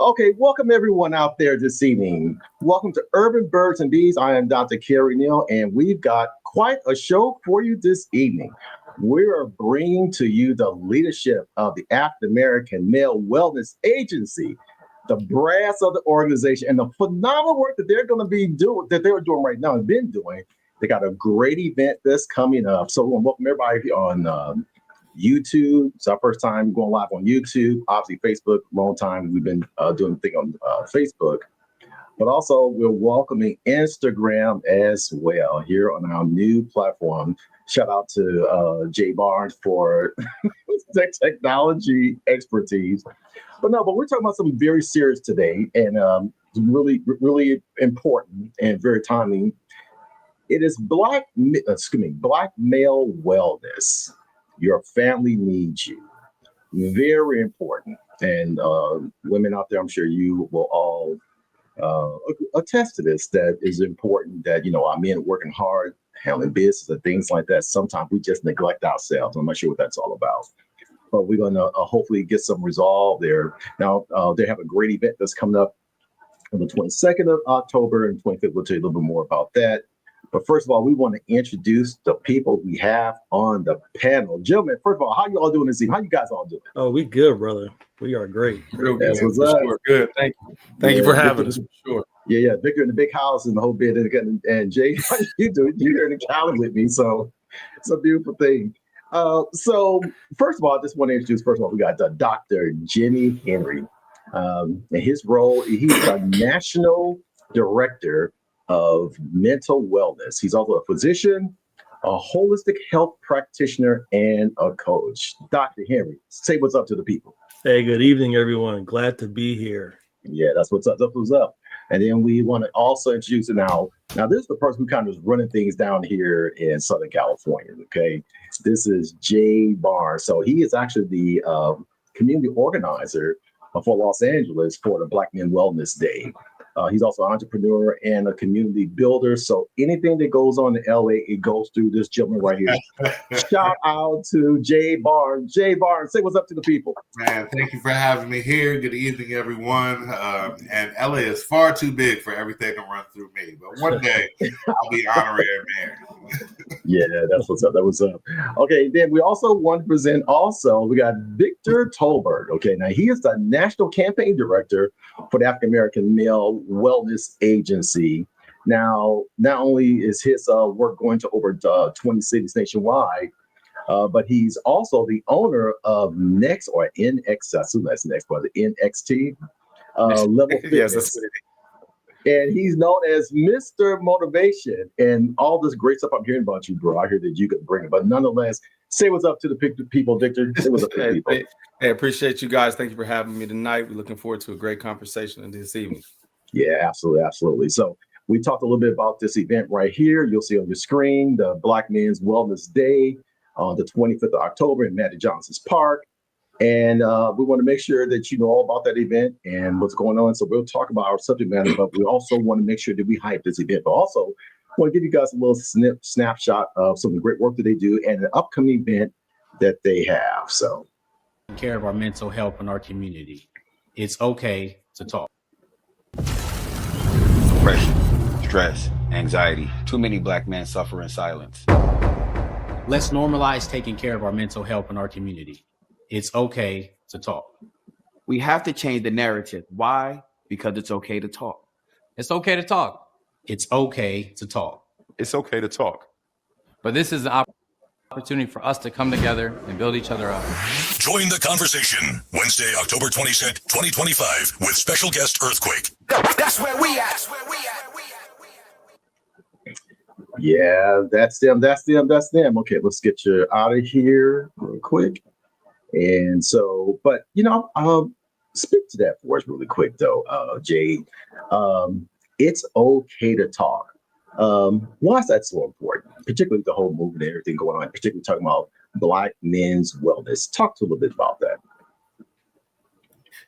Okay, welcome everyone out there this evening. Welcome to Urban Birds and Bees. I am Dr. Kerry Neal, and we've got quite a show for you this evening. We are bringing to you the leadership of the African American Male Wellness Agency, the brass of the organization, and the phenomenal work that they're going to be doing, that they're doing right now and been doing. They got a great event that's coming up. So we want to welcome everybody on YouTube. It's our first time going live on YouTube. Obviously, Facebook, long time we've been doing the thing on Facebook. But also, we're welcoming Instagram as well here on our new platform. Shout out to Jay Barnes for the technology expertise. But we're talking about something very serious today, and really, really important and very timely. It is Black male wellness. Your family needs you. Very important. And women out there, I'm sure you will all attest to this, that is important, that, our men working hard, handling business and things like that. Sometimes we just neglect ourselves. I'm not sure what that's all about. But we're going to hopefully get some resolve there. Now, they have a great event that's coming up on the 22nd of October and 25th. We'll tell you a little bit more about that. But first of all, we want to introduce the people we have on the panel. Gentlemen, first of all, how you all doing this evening? How you guys all doing? Oh, we good, brother. We are great. Real good. Sure. Good. Thank you. Thank you for having us. For sure. Yeah. Victor in the big house and the whole bit. And Jay, how you doing? You're here in the Cali with me. So it's a beautiful thing. So first of all, I just want to introduce, we got Dr. Jimmy Henry. And his role, he's the National Director of Mental Wellness. He's also a physician, a holistic health practitioner, and a coach. Dr. Henry, say what's up to the people. Hey, good evening, everyone. Glad to be here. Yeah, that's what's up. That's what's up. And then we want to also introduce now this is the person who kind of is running things down here in Southern California. Okay, this is Jay Barnes. So he is actually the community organizer for Los Angeles for the Black Men Wellness Day. He's also an entrepreneur and a community builder. So anything that goes on in LA, it goes through this gentleman right here. Shout out to Jay Barnes. Jay Barnes, say what's up to the people. Man, thank you for having me here. Good evening, everyone. And LA is far too big for everything to run through me. But one day I'll be honorary mayor. Yeah, that's what's up. That was up. Okay, then we also want to present we got Victor Tolbert. Okay, now he is the National Campaign Director for the African American Male Wellness Agency. Now, not only is his work going to over 20 cities nationwide, but he's also the owner of Next or NX, that's next, but the NXT Level Fitness. Yes, that's it. And he's known as Mr. Motivation, and all this great stuff I'm hearing about you, bro. I hear that you could bring it, but nonetheless, say what's up to the people, Victor. Say what's up to the people. Hey, appreciate you guys. Thank you for having me tonight. We're looking forward to a great conversation this evening. Yeah, absolutely. So we talked a little bit about this event right here. You'll see on your screen the Black Men's Wellness Day on the 25th of October in Magic Johnson's Park. And we want to make sure that you know all about that event and what's going on. So we'll talk about our subject matter, but we also want to make sure that we hype this event. But also want to give you guys a little snapshot of some of the great work that they do and an upcoming event that they have. So, take care of our mental health in our community. It's okay to talk. Depression, stress, anxiety. Too many Black men suffer in silence. Let's normalize taking care of our mental health in our community. It's okay to talk. We have to change the narrative. Why? Because it's okay to talk. It's okay to talk. It's okay to talk. It's okay to talk. But this is an opportunity for us to come together and build each other up. Join the conversation Wednesday, October 22nd, 2025 with special guest Earthquake. That's where we at. Yeah, that's them. Okay, let's get you out of here real quick. And so, but speak to that for us really quick though, Jade. It's okay to talk. Why is that so important? Particularly the whole movement and everything going on, particularly talking about Black men's wellness. Talk to a little bit about that.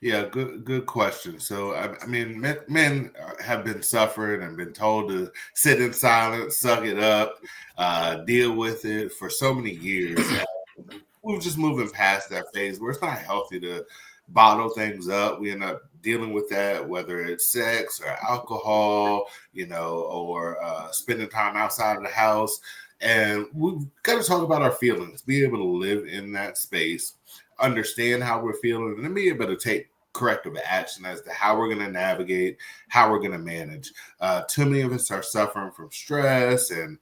Yeah, good question. So, I mean, men have been suffering and been told to sit in silence, suck it up, deal with it for so many years. We're just moving past that phase where it's not healthy to bottle things up. We end up dealing with that, whether it's sex or alcohol, or spending time outside of the house. And we've got to talk about our feelings, be able to live in that space, understand how we're feeling, and then be able to take corrective action as to how we're going to navigate, how we're going to manage. Too many of us are suffering from stress and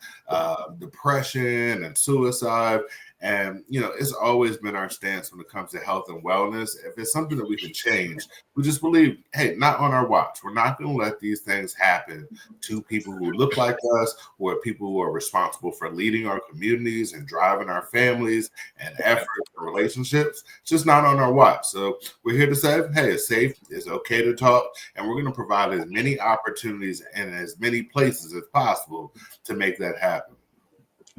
depression and suicide. And, it's always been our stance when it comes to health and wellness. If it's something that we can change, we just believe, hey, not on our watch. We're not going to let these things happen to people who look like us or people who are responsible for leading our communities and driving our families and efforts and relationships. It's just not on our watch. So we're here to say, hey, it's safe, it's okay to talk, and we're going to provide as many opportunities and as many places as possible to make that happen.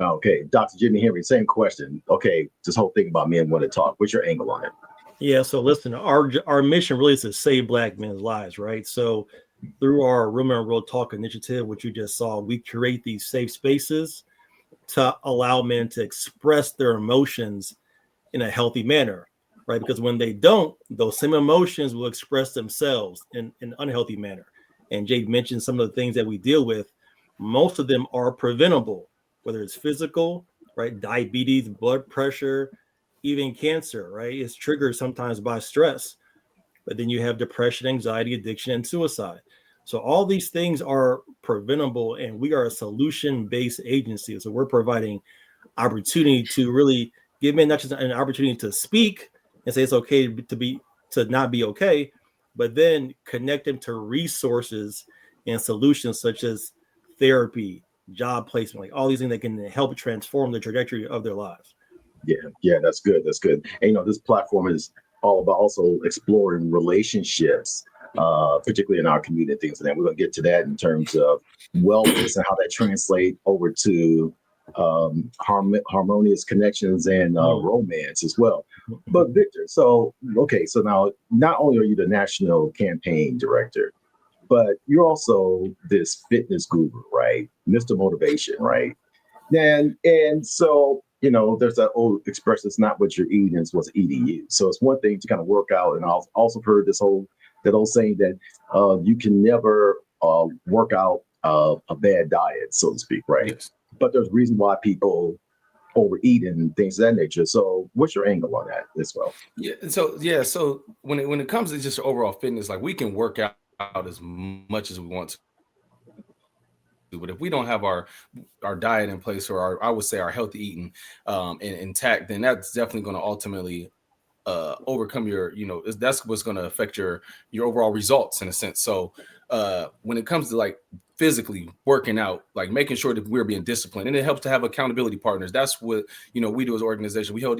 Okay, Dr. Jimmy Henry, same question. Okay, this whole thing about men want to talk. What's your angle on it? Yeah, so listen, our mission really is to save Black men's lives, right? So through our Room and Real Talk initiative, which you just saw, we create these safe spaces to allow men to express their emotions in a healthy manner, right? Because when they don't, those same emotions will express themselves in an unhealthy manner. And Jade mentioned some of the things that we deal with. Most of them are preventable, whether it's physical, right? Diabetes, blood pressure, even cancer, right? It's triggered sometimes by stress. But then you have depression, anxiety, addiction, and suicide. So all these things are preventable, and we are a solution-based agency. So we're providing opportunity to really give men not just an opportunity to speak and say it's okay to not be okay, but then connect them to resources and solutions such as therapy, job placement, like all these things that can help transform the trajectory of their lives. Yeah, that's good. That's good. And this platform is all about also exploring relationships, particularly in our community and things. And then we're going to get to that in terms of wellness and how that translates over to harmonious connections and romance as well. But Victor, so now not only are you the national campaign director, but you're also this fitness guru, right? Mr. Motivation, right? And so, there's that old expression, it's not what you're eating, it's what's eating you. So it's one thing to kind of work out. And I've also heard that old saying that you can never work out a bad diet, so to speak, right? Yes. But there's reason why people overeat and things of that nature. So what's your angle on that as well? So when it comes to just overall fitness, like we can work out as much as we want to, but if we don't have our diet in place, or I would say our healthy eating intact, then that's definitely going to ultimately overcome that's what's going to affect your overall results in a sense. So when it comes to like physically working out, like making sure that we're being disciplined, and it helps to have accountability partners. That's what we do as an organization. We hold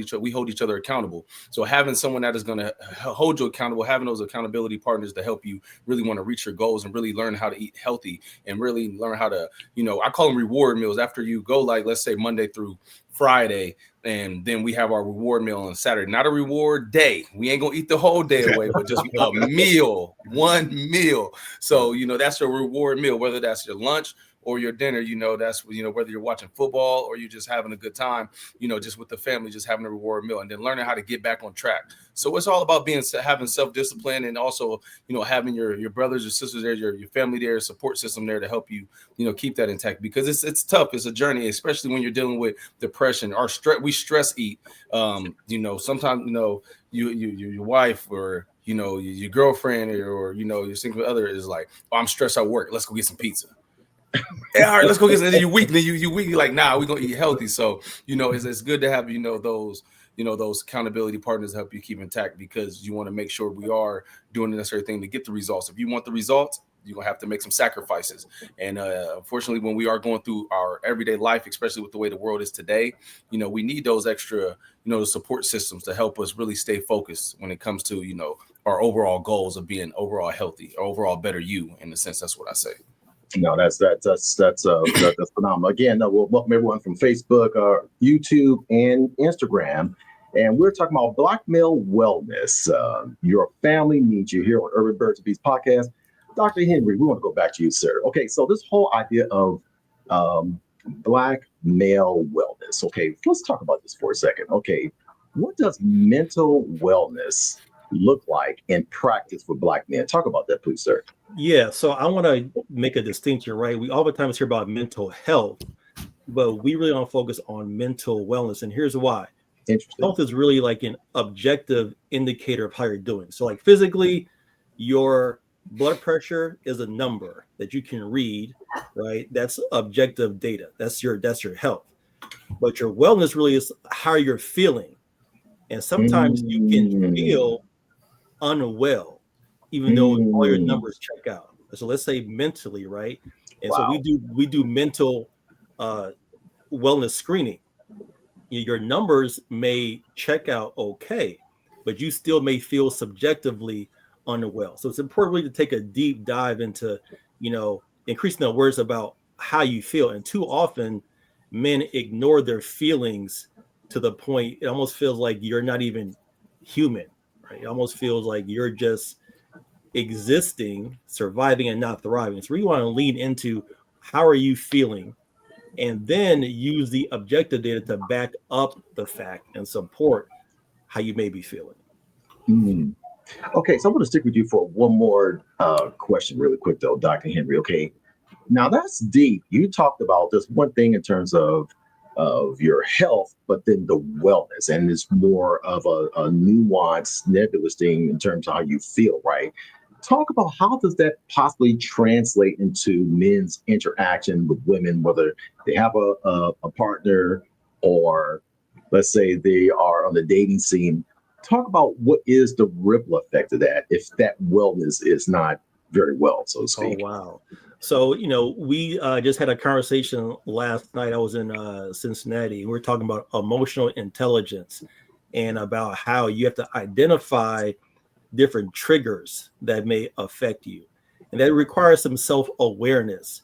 each other accountable. So having someone that is going to hold you accountable, having those accountability partners to help you really want to reach your goals and really learn how to eat healthy and really learn how to, I call them reward meals. After you go, like, let's say Monday through Friday, and then we have our reward meal on Saturday. Not a reward day. We ain't gonna eat the whole day away, but just a meal, one meal. So that's your reward meal, whether that's your lunch or your dinner. That's whether you're watching football or you're just having a good time, just with the family, just having a reward meal, and then learning how to get back on track. So it's all about having self-discipline, and also having your brothers or sisters there, your family there, support system there to help you keep that intact, because it's tough. It's a journey, especially when you're dealing with depression or stress. We stress eat. Sometimes your wife or your girlfriend or your significant other is like, oh, I'm stressed at work, let's go get some pizza. Hey, all right, let's go get some. And then you weak. You're like, nah, we're gonna eat healthy. So it's good to have those accountability partners to help you keep intact, because you want to make sure we are doing the necessary thing to get the results. If you want the results, you're gonna have to make some sacrifices. And unfortunately, when we are going through our everyday life, especially with the way the world is today, we need those extra support systems to help us really stay focused when it comes to our overall goals of being overall healthy, or overall better you. In a sense, that's what I say. No, that's phenomenal. Again, we'll welcome everyone from Facebook, YouTube, and Instagram. And we're talking about Black male wellness. Your family needs you here on Urban Birds and Bees podcast. Dr. Henry, we want to go back to you, sir. Okay, so this whole idea of Black male wellness. Okay, let's talk about this for a second. Okay, what does mental wellness look like in practice for Black men? Talk about that, please, sir. Yeah, so I want to make a distinction, right? We oftentimes hear about mental health, but we really don't focus on mental wellness. And here's why. Interesting. Health is really like an objective indicator of how you're doing. So like physically, your blood pressure is a number that you can read, right? That's objective data. That's your health. But your wellness really is how you're feeling. And sometimes you can feel unwell, even though all your numbers check out. So let's say mentally, right? And so we do mental wellness screening. Your numbers may check out okay, but you still may feel subjectively unwell. So it's important really to take a deep dive into, increasing the awareness about how you feel. And too often, men ignore their feelings to the point it almost feels like you're not even human, right? It almost feels like you're just existing, surviving, and not thriving. So we want to lean into how are you feeling, and then use the objective data to back up the fact and support how you may be feeling. Okay, so I'm going to stick with you for one more question really quick, though, Dr. Henry. Okay, now that's deep. You talked about this one thing in terms of your health, but then the wellness, and it's more of a nuanced, nebulous thing in terms of how you feel, right? Talk about how does that possibly translate into men's interaction with women, whether they have a partner or let's say they are on the dating scene. Talk about what is the ripple effect of that if that wellness is not very well, so to speak. Oh, wow. So, we just had a conversation last night. I was in Cincinnati. We were talking about emotional intelligence and about how you have to identify different triggers that may affect you. And that requires some self-awareness,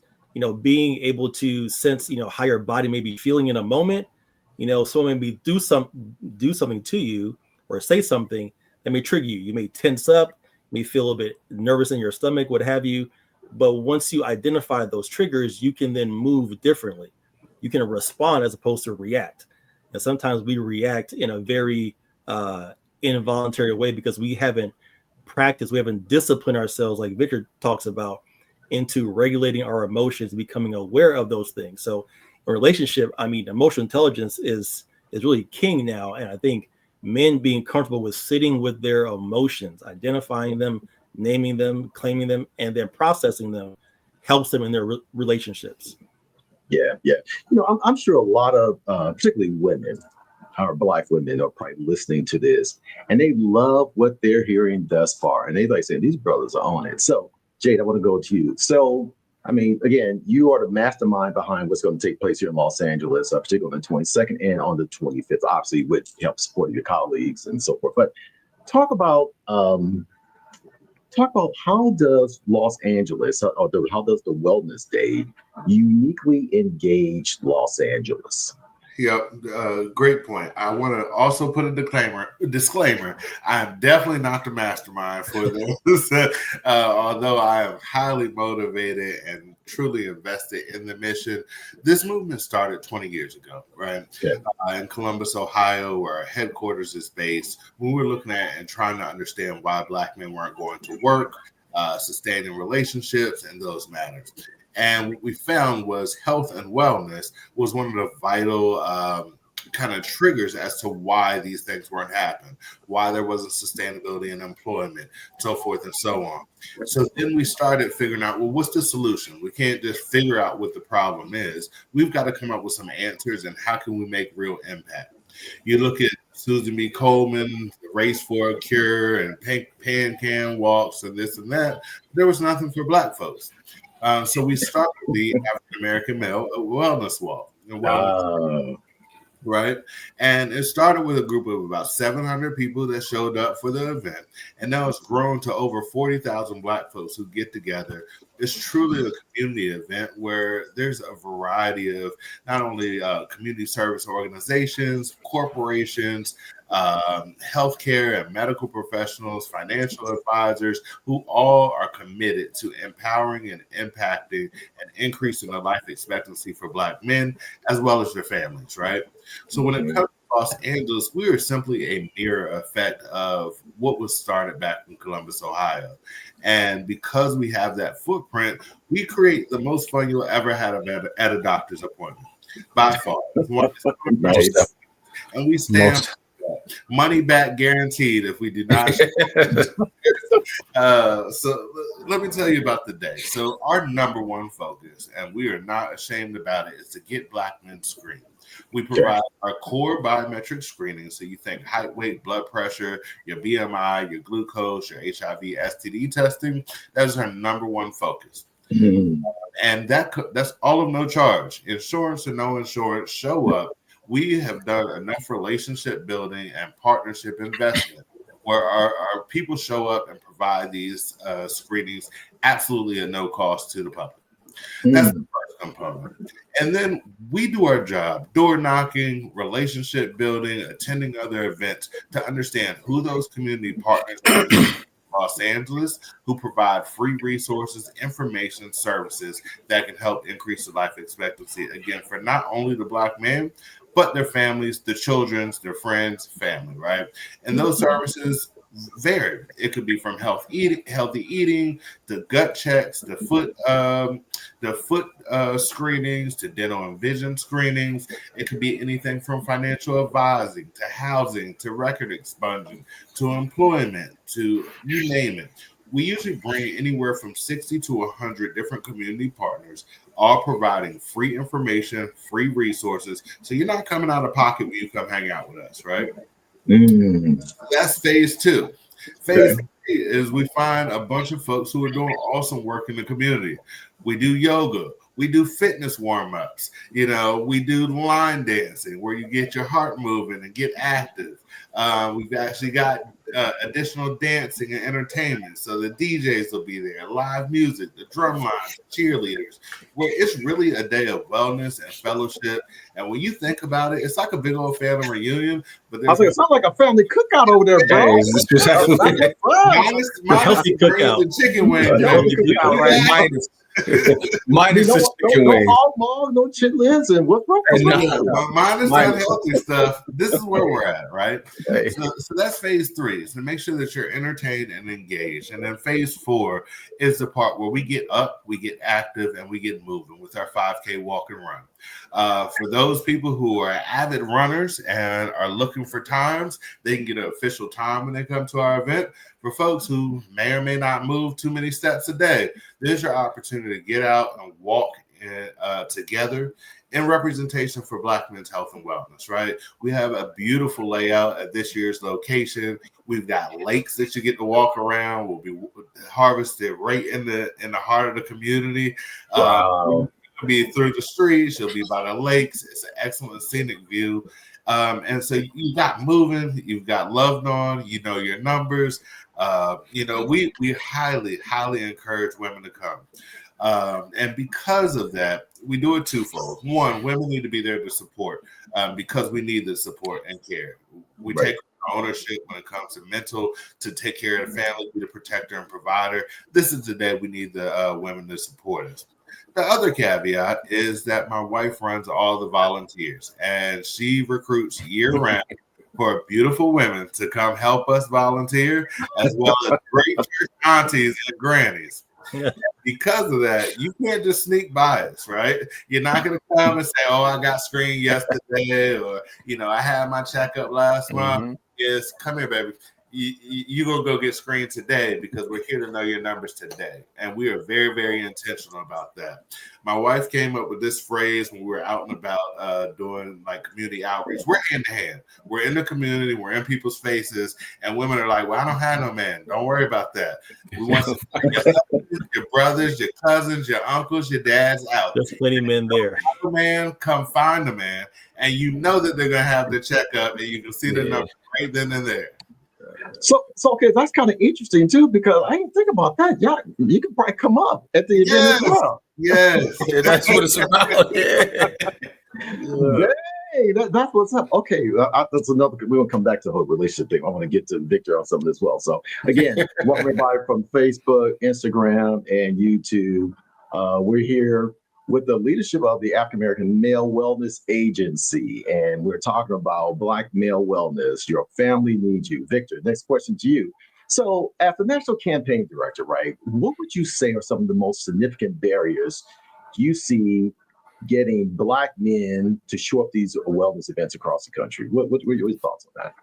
being able to sense, how your body may be feeling in a moment. Someone may do something to you or say something that may trigger you. You may tense up, may feel a bit nervous in your stomach, what have you. But once you identify those triggers, you can then move differently. You can respond as opposed to react. And sometimes we react in a very involuntary way because we haven't practiced, we haven't disciplined ourselves, like Victor talks about, into regulating our emotions, becoming aware of those things. So a relationship, emotional intelligence is really king now. And I think men being comfortable with sitting with their emotions, identifying them, naming them, claiming them, and then processing them helps them in their relationships. Yeah. I'm sure a lot of particularly women, our Black women, are probably listening to this and they love what they're hearing thus far. And they like saying these brothers are on it. So Jade, I want to go to you. So, again, you are the mastermind behind what's going to take place here in Los Angeles, particularly on the 22nd and on the 25th, obviously with help supporting your colleagues and so forth. But talk about how does Los Angeles, or how does the Wellness Day uniquely engage Los Angeles? Yep, great point. I want to also put a disclaimer. I'm definitely not the mastermind for this, although I am highly motivated and truly invested in the mission. This movement started 20 years ago, right? Yeah. In Columbus, Ohio, where our headquarters is based. We were looking at and trying to understand why Black men weren't going to work, sustaining relationships, and those matters. And what we found was health and wellness was one of the vital kind of triggers as to why these things weren't happening, why there wasn't sustainability in employment, so forth and so on. So then we started figuring out, well, what's the solution? We can't just figure out what the problem is. We've got to come up with some answers and how can we make real impact? You look at Susan B. Komen, Race for a Cure, and pan can walks and this and that. There was nothing for Black folks. So we started the African American Male Wellness Walk. Right? And it started with a group of about 700 people that showed up for the event. And now it's grown to over 40,000 Black folks who get together. It's truly a community event where there's a variety of not only community service organizations, corporations, healthcare and medical professionals, financial advisors, who all are committed to empowering and impacting and increasing the life expectancy for Black men as well as their families, right? So when it comes to Los Angeles, we are simply a mirror effect of what was started back in Columbus, Ohio. And because we have that footprint, we create the most fun you'll ever have at a doctor's appointment. By far. Nice. And we stand money back guaranteed if we do not. So let me tell you about the day. So our number one focus, and we are not ashamed about it, is to get Black men screened. We provide our core biometric screening. So you think height, weight, blood pressure, your BMI, your glucose, your HIV, STD testing. That is our number one focus. And that's all of no charge. Insurance or no insurance, show up. We have done enough relationship building and partnership investment where our people show up and provide these screenings absolutely at no cost to the public. That's the first component. And then we do our job, door knocking, relationship building, attending other events to understand who those community partners are in Los Angeles who provide free resources, information, services that can help increase the life expectancy, again, for not only the Black man, but their families, the children's, their friends, family, right? And those services vary. It could be from healthy eating, to gut checks, to foot screenings, to dental and vision screenings. It could be anything from financial advising, to housing, to record expunging, to employment, to you name it. We usually bring anywhere from 60 to 100 different community partners, all providing free information, free resources. So you're not coming out of pocket when you come hang out with us, right? That's phase two. Phase three is we find a bunch of folks who are doing awesome work in the community. We do yoga. We do fitness warm-ups. You know, we do line dancing where you get your heart moving and get active. We've actually got additional dancing and entertainment. So the DJs will be there, live music, the drum lines, the cheerleaders, where it's really a day of wellness and fellowship. And when you think about it, it's like a big old family reunion. But I was like, it sounds like a family cookout over there, bro. minus the chicken wings. Minus the chicken wings. No chitlins and what? Minus that healthy stuff. This is where we're at, right? So that's phase three. So make sure that you're entertained and engaged. And then phase four is the part where we get up, we get active, and we get moving with our 5K walk and run. For those people who are avid runners and are looking for times, they can get an official time when they come to our event. For folks who may or may not move too many steps a day, there's your opportunity to get out and walk together in representation for Black men's health and wellness, right? We have a beautiful layout at this year's location. We've got lakes that you get to walk around. Will be harvested right in the heart of the community. Wow. You'll be through the streets. You'll be by the lakes. It's an excellent scenic view. And so you got moving, you've got loved on, you know your numbers. We highly, highly encourage women to come. And because of that, we do it twofold. One, women need to be there to support because we need the support and care. We take ownership when it comes to mental, to take care of the family, be the protector and provider. This is the day we need the women to support us. The other caveat is that my wife runs all the volunteers and she recruits year round for beautiful women to come help us volunteer, as well as great church aunties and grannies. Because of that, you can't just sneak by us, right? You're not going to come and say, oh, I got screened yesterday, or, I had my checkup last month. Yes, come here, baby. You're going to go get screened today because we're here to know your numbers today. And we are very, very intentional about that. My wife came up with this phrase when we were out and about doing like community outreach. We're hand to hand. We're in the community. We're in people's faces. And women are like, well, I don't have no man. Don't worry about that. We want your brothers, your cousins, your uncles, your dads out. There's plenty of men there. The man, come find the man. And you know that they're going to have the checkup and you can see the numbers right then and there. So okay, that's kind of interesting too, because I didn't think about that. Yeah, you can probably come up at the event as well. Yes, that's what it's about. Hey, that's what's up. Okay, that's another. We're gonna come back to the whole relationship thing. I want to get to Victor on some of this as well. So again, welcome everybody from Facebook, Instagram, and YouTube. We're here with the leadership of the African American Male Wellness Agency. And we're talking about Black male wellness. Your family needs you. Victor, next question to you. So, as the national campaign director, right, what would you say are some of the most significant barriers you see getting Black men to show up these wellness events across the country? What were your thoughts on that?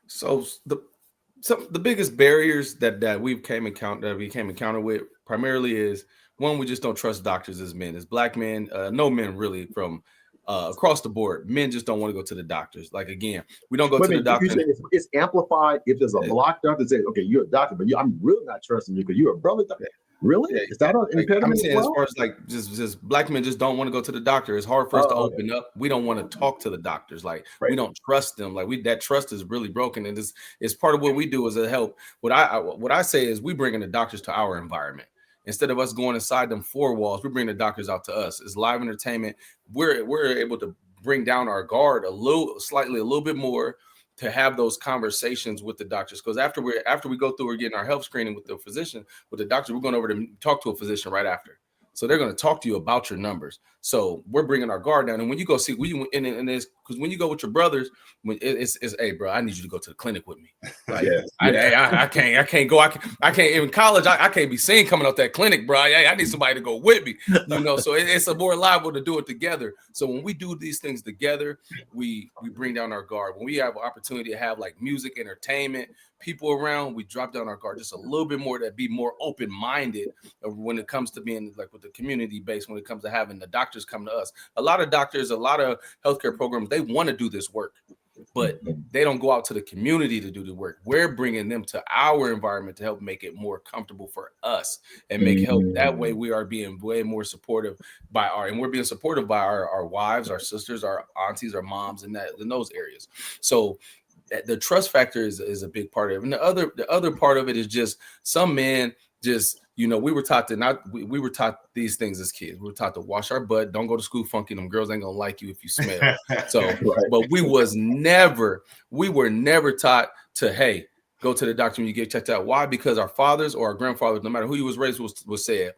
So the biggest barriers that we came encounter with primarily is one, we just don't trust doctors as men, as Black men, no men really from across the board. Men just don't want to go to the doctors. Like, again, we don't go to the doctor. It's amplified if there's a Black doctor that says, okay, you're a doctor, but I'm really not trusting you because you're a brother doctor. Really? Yeah. Is that an impediment? I'm saying, as far as like just Black men just don't want to go to the doctor. It's hard for us to open up. We don't want to talk to the doctors. Like, we don't trust them. Like, that trust is really broken. And it's part of what we do as a help. What I say is we bring in the doctors to our environment. Instead of us going inside them four walls, we bring the doctors out to us. It's live entertainment. We're able to bring down our guard a little bit more, to have those conversations with the doctors. Because after we go through, we're getting our health screening with the physician, with the doctor, we're going over to talk to a physician right after. So they're going to talk to you about your numbers. So we're bringing our guard down. And when you go see, because when you go with your brothers, when it's hey, bro, I need you to go to the clinic with me. Like, I can't go. I can't in college. I can't be seen coming out that clinic, bro. I need somebody to go with me. So it's a more liable to do it together. So when we do these things together, we bring down our guard. When we have an opportunity to have like music, entertainment, people around, we drop down our guard just a little bit more, to be more open-minded when it comes to being like with the community base, when it comes to having the doctors come to us. A lot of doctors, a lot of healthcare programs, they want to do this work, but they don't go out to the community to do the work. We're bringing them to our environment to help make it more comfortable for us and make help. That way we are being way more supportive we're being supported by our wives, our sisters, our aunties, our moms in those areas. So the trust factor is a big part of it. And the other part of it is just some men just, we were taught we were taught these things as kids. We were taught to wash our butt, don't go to school funky. Them girls ain't gonna like you if you smell. So, but we were never taught to, hey, go to the doctor when you get checked out. Why? Because our fathers or our grandfathers, no matter who you was raised with, was said,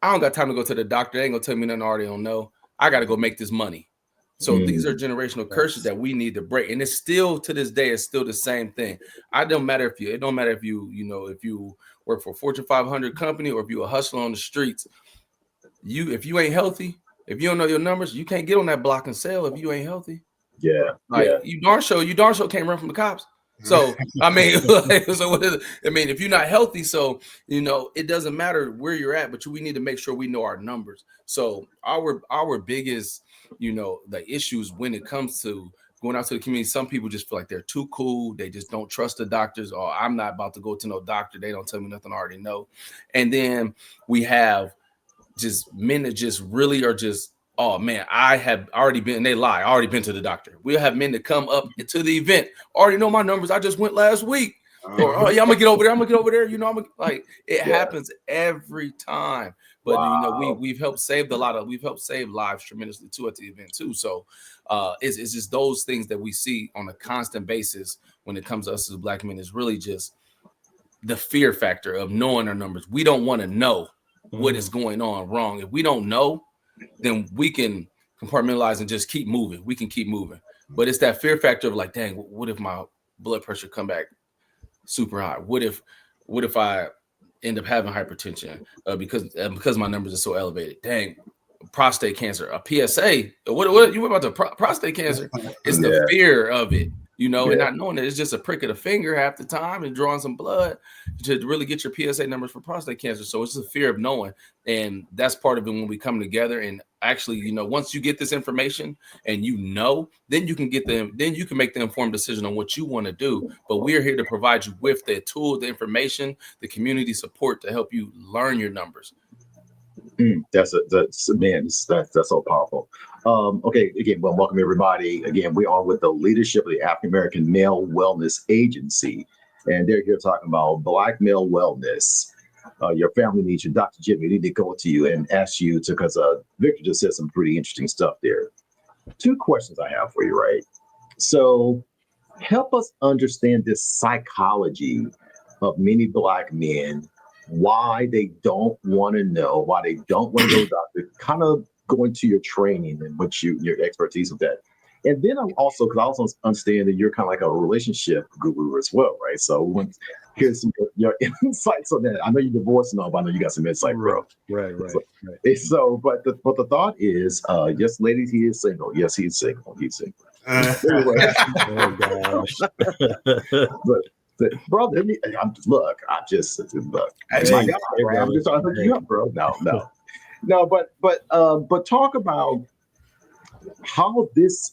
I don't got time to go to the doctor. They ain't gonna tell me nothing I already don't know. I got to go make this money. So these are generational curses that we need to break. And it's still, to this day, it's still the same thing. It don't matter if you work for a Fortune 500 company or if you're a hustler on the streets. If you ain't healthy, if you don't know your numbers, you can't get on that block and sell if you ain't healthy. Yeah. You darn sure can't run from the cops. So, I mean, if you're not healthy, so, it doesn't matter where you're at, but we need to make sure we know our numbers. So our biggest, the issues when it comes to going out to the community, some people just feel like they're too cool. They just don't trust the doctors. Or I'm not about to go to no doctor. They don't tell me nothing I already know. And then we have just men that just really are just, oh man, I have already been, they lie, I already been to the doctor. We'll have men that come up to the event, already know my numbers, I just went last week. Or, oh yeah, I'm gonna get over there, it happens every time. But we've helped save lives tremendously too at the event too. So it's just those things that we see on a constant basis when it comes to us as Black men, is really just the fear factor of knowing our numbers. We don't want to know what is going on wrong. If we don't know, then we can compartmentalize and just keep moving. We can keep moving. But it's that fear factor of like, dang, what if my blood pressure come back super high? What if I end up having hypertension because my numbers are so elevated? Dang, prostate cancer, a PSA. What you about to prostate cancer? It's the fear of it, and not knowing that it's just a prick of the finger half the time and drawing some blood to really get your PSA numbers for prostate cancer. So it's the fear of knowing. And that's part of it when we come together. And actually, once you get this information and then you can make the informed decision on what you want to do. But we are here to provide you with the tool, the information, the community support to help you learn your numbers. That's so powerful. Okay, again, well, welcome everybody. Again, we're on with the leadership of the African American Male Wellness Agency, and they're here talking about Black male wellness. Your family needs you. Dr. Jim, we need to go to you and ask you because Victor just said some pretty interesting stuff there. 2 questions I have for you, right? So help us understand this psychology of many Black men, why they don't want to know, why they don't want to go to the doctor. Kind of go into your training and what your expertise with that. And then I'm also, because I also understand that you're kind of like a relationship guru as well, right? So we want to hear some of your insights on that. I know you're divorced and all, but I know you got some insight, bro. Right. So, but the thought is, yes, ladies, he is single. Yes, he's single. He's single. Anyway, Oh gosh. but brother, look. My God, bro, I'm just trying to hook you up, bro. No. But talk about how this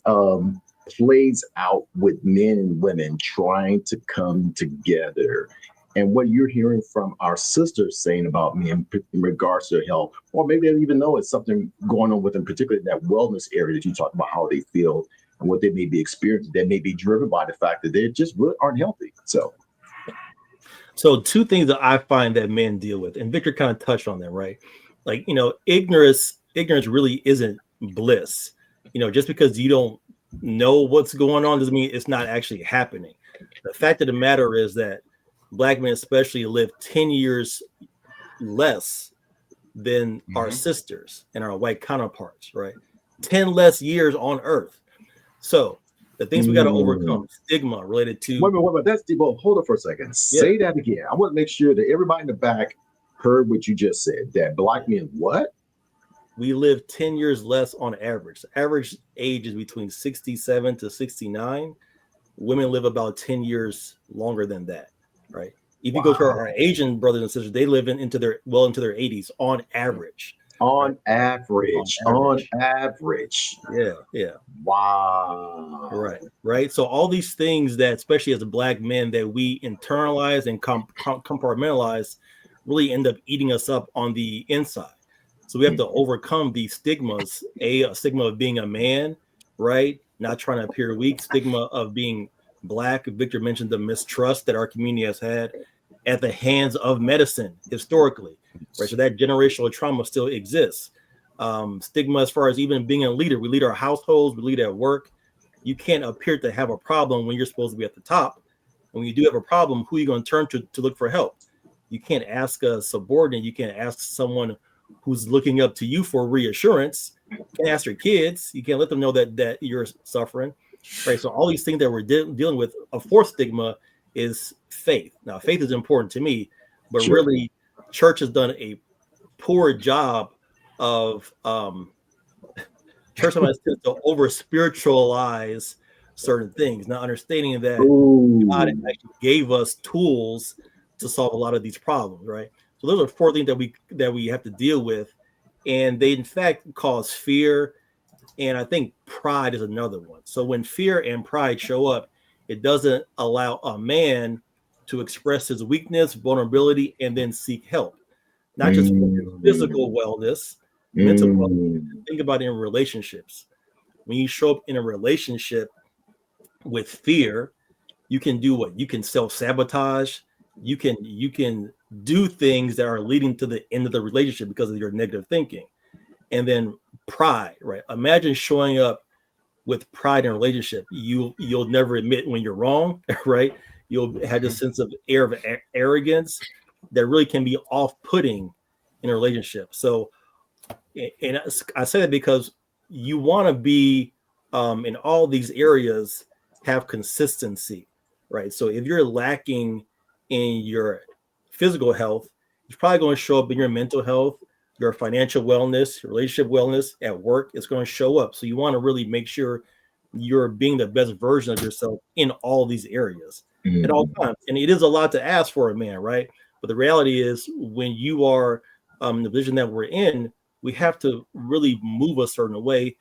plays out with men and women trying to come together, and what you're hearing from our sisters saying about men in regards to health, or maybe they don't even know it's something going on with them, particularly in that wellness area that you talk about, how they feel and what they may be experiencing that may be driven by the fact that they just really aren't healthy. So two things that I find that men deal with, and Victor kind of touched on that, right? Like, ignorance really isn't bliss. Just because you don't know what's going on doesn't mean it's not actually happening. The fact of the matter is that Black men especially live 10 years less than our sisters and our white counterparts, right? 10 less years on earth. So the things we got to overcome, stigma related to. Wait a minute. That's Debo. Hold on for a second. Say that again. I want to make sure that everybody in the back heard what you just said. That Black men, what? We live 10 years less on average. The average age is between 67 to 69. Women live about 10 years longer than that, right? If you go to our Asian brothers and sisters, they live into their 80s on average. On average. Yeah. Wow. Right. So all these things that, especially as a Black men, that we internalize and compartmentalize really end up eating us up on the inside. So we have to overcome these stigmas. A stigma of being a man, right? Not trying to appear weak. Stigma of being Black. Victor mentioned the mistrust that our community has had at the hands of medicine historically, right? So that generational trauma still exists. Stigma as far as even being a leader. We lead our households, we lead at work. You can't appear to have a problem when you're supposed to be at the top. And when you do have a problem, who are you going to turn to look for help? You can't ask a subordinate. You can't ask someone who's looking up to you for reassurance. You can't ask your kids. You can't let them know that you're suffering, right? So all these things that we're dealing with, a fourth stigma is faith. Now, faith is important to me, but really, church has done a poor job of church sometimes tends to over spiritualize certain things, not understanding that God actually gave us tools to solve a lot of these problems, right? So those are four things that we have to deal with, and they in fact cause fear, and I think pride is another one. So when fear and pride show up, it doesn't allow a man to express his weakness, vulnerability, and then seek help, not just physical wellness, mental wellness. Think about it in relationships. When you show up in a relationship with fear, you can do what? You can self-sabotage. You can do things that are leading to the end of the relationship because of your negative thinking. And then pride, right? Imagine showing up with pride in a relationship. You'll never admit when you're wrong, right? You'll have this sense of air of arrogance that really can be off-putting in a relationship. So, and I say that because you want to be in all these areas, have consistency, right? So if you're lacking in your physical health, it's probably going to show up in your mental health, your financial wellness, your relationship wellness at work. It's going to show up. So you want to really make sure you're being the best version of yourself in all these areas at all times. And it is a lot to ask for a man, right? But the reality is when you are the vision that we're in, we have to really move a certain way,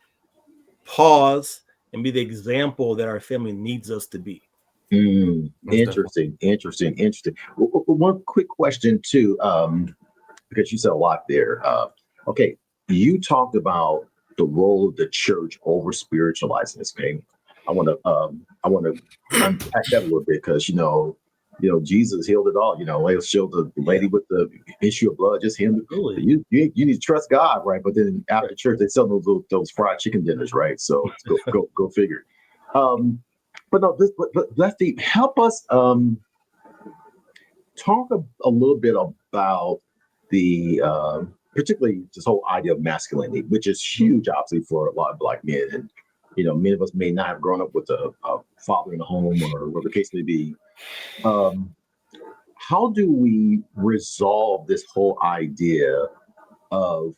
pause, and be the example that our family needs us to be. Interesting. One quick question too, because you said a lot there. Okay, you talked about the role of the church over spiritualizing this. Okay, I want to unpack that a little bit because you know Jesus healed it all. Let's show the lady with the issue of blood, just him. You need to trust God, right? But then after church, they sell those fried chicken dinners, right? So go figure. But Lefty, help us talk a little bit about the particularly this whole idea of masculinity, which is huge, obviously, for a lot of Black men. And, many of us may not have grown up with a father in the home or whatever the case may be. How do we resolve this whole idea of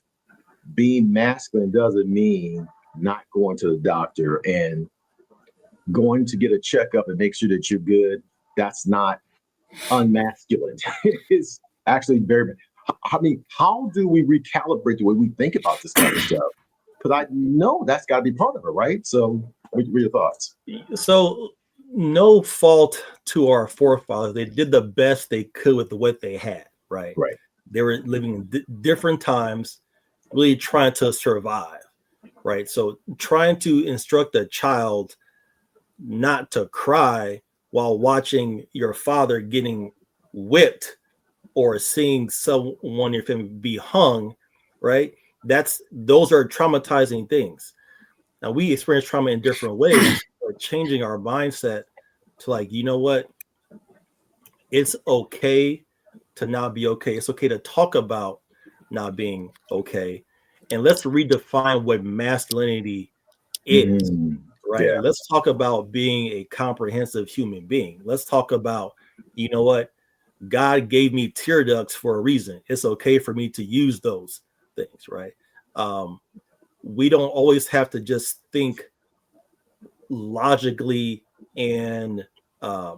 being masculine doesn't mean not going to the doctor and going to get a checkup and make sure that you're good? That's not unmasculine. It's actually very, I mean, how do we recalibrate the way we think about this kind of stuff? Because I know that's got to be part of it, right? So what are your thoughts? So no fault to our forefathers. They did the best they could with what they had, right? Right. They were living in different times, really trying to survive, right? So trying to instruct a child not to cry while watching your father getting whipped or seeing someone in your family be hung, right? Those are traumatizing things. Now we experience trauma in different ways, but changing our mindset to like, you know what? It's okay to not be okay. It's okay to talk about not being okay. And let's redefine what masculinity is, right? Yeah. Let's talk about being a comprehensive human being. Let's talk about, you know what? God gave me tear ducts for a reason. It's okay for me to use those things, right? We don't always have to just think logically and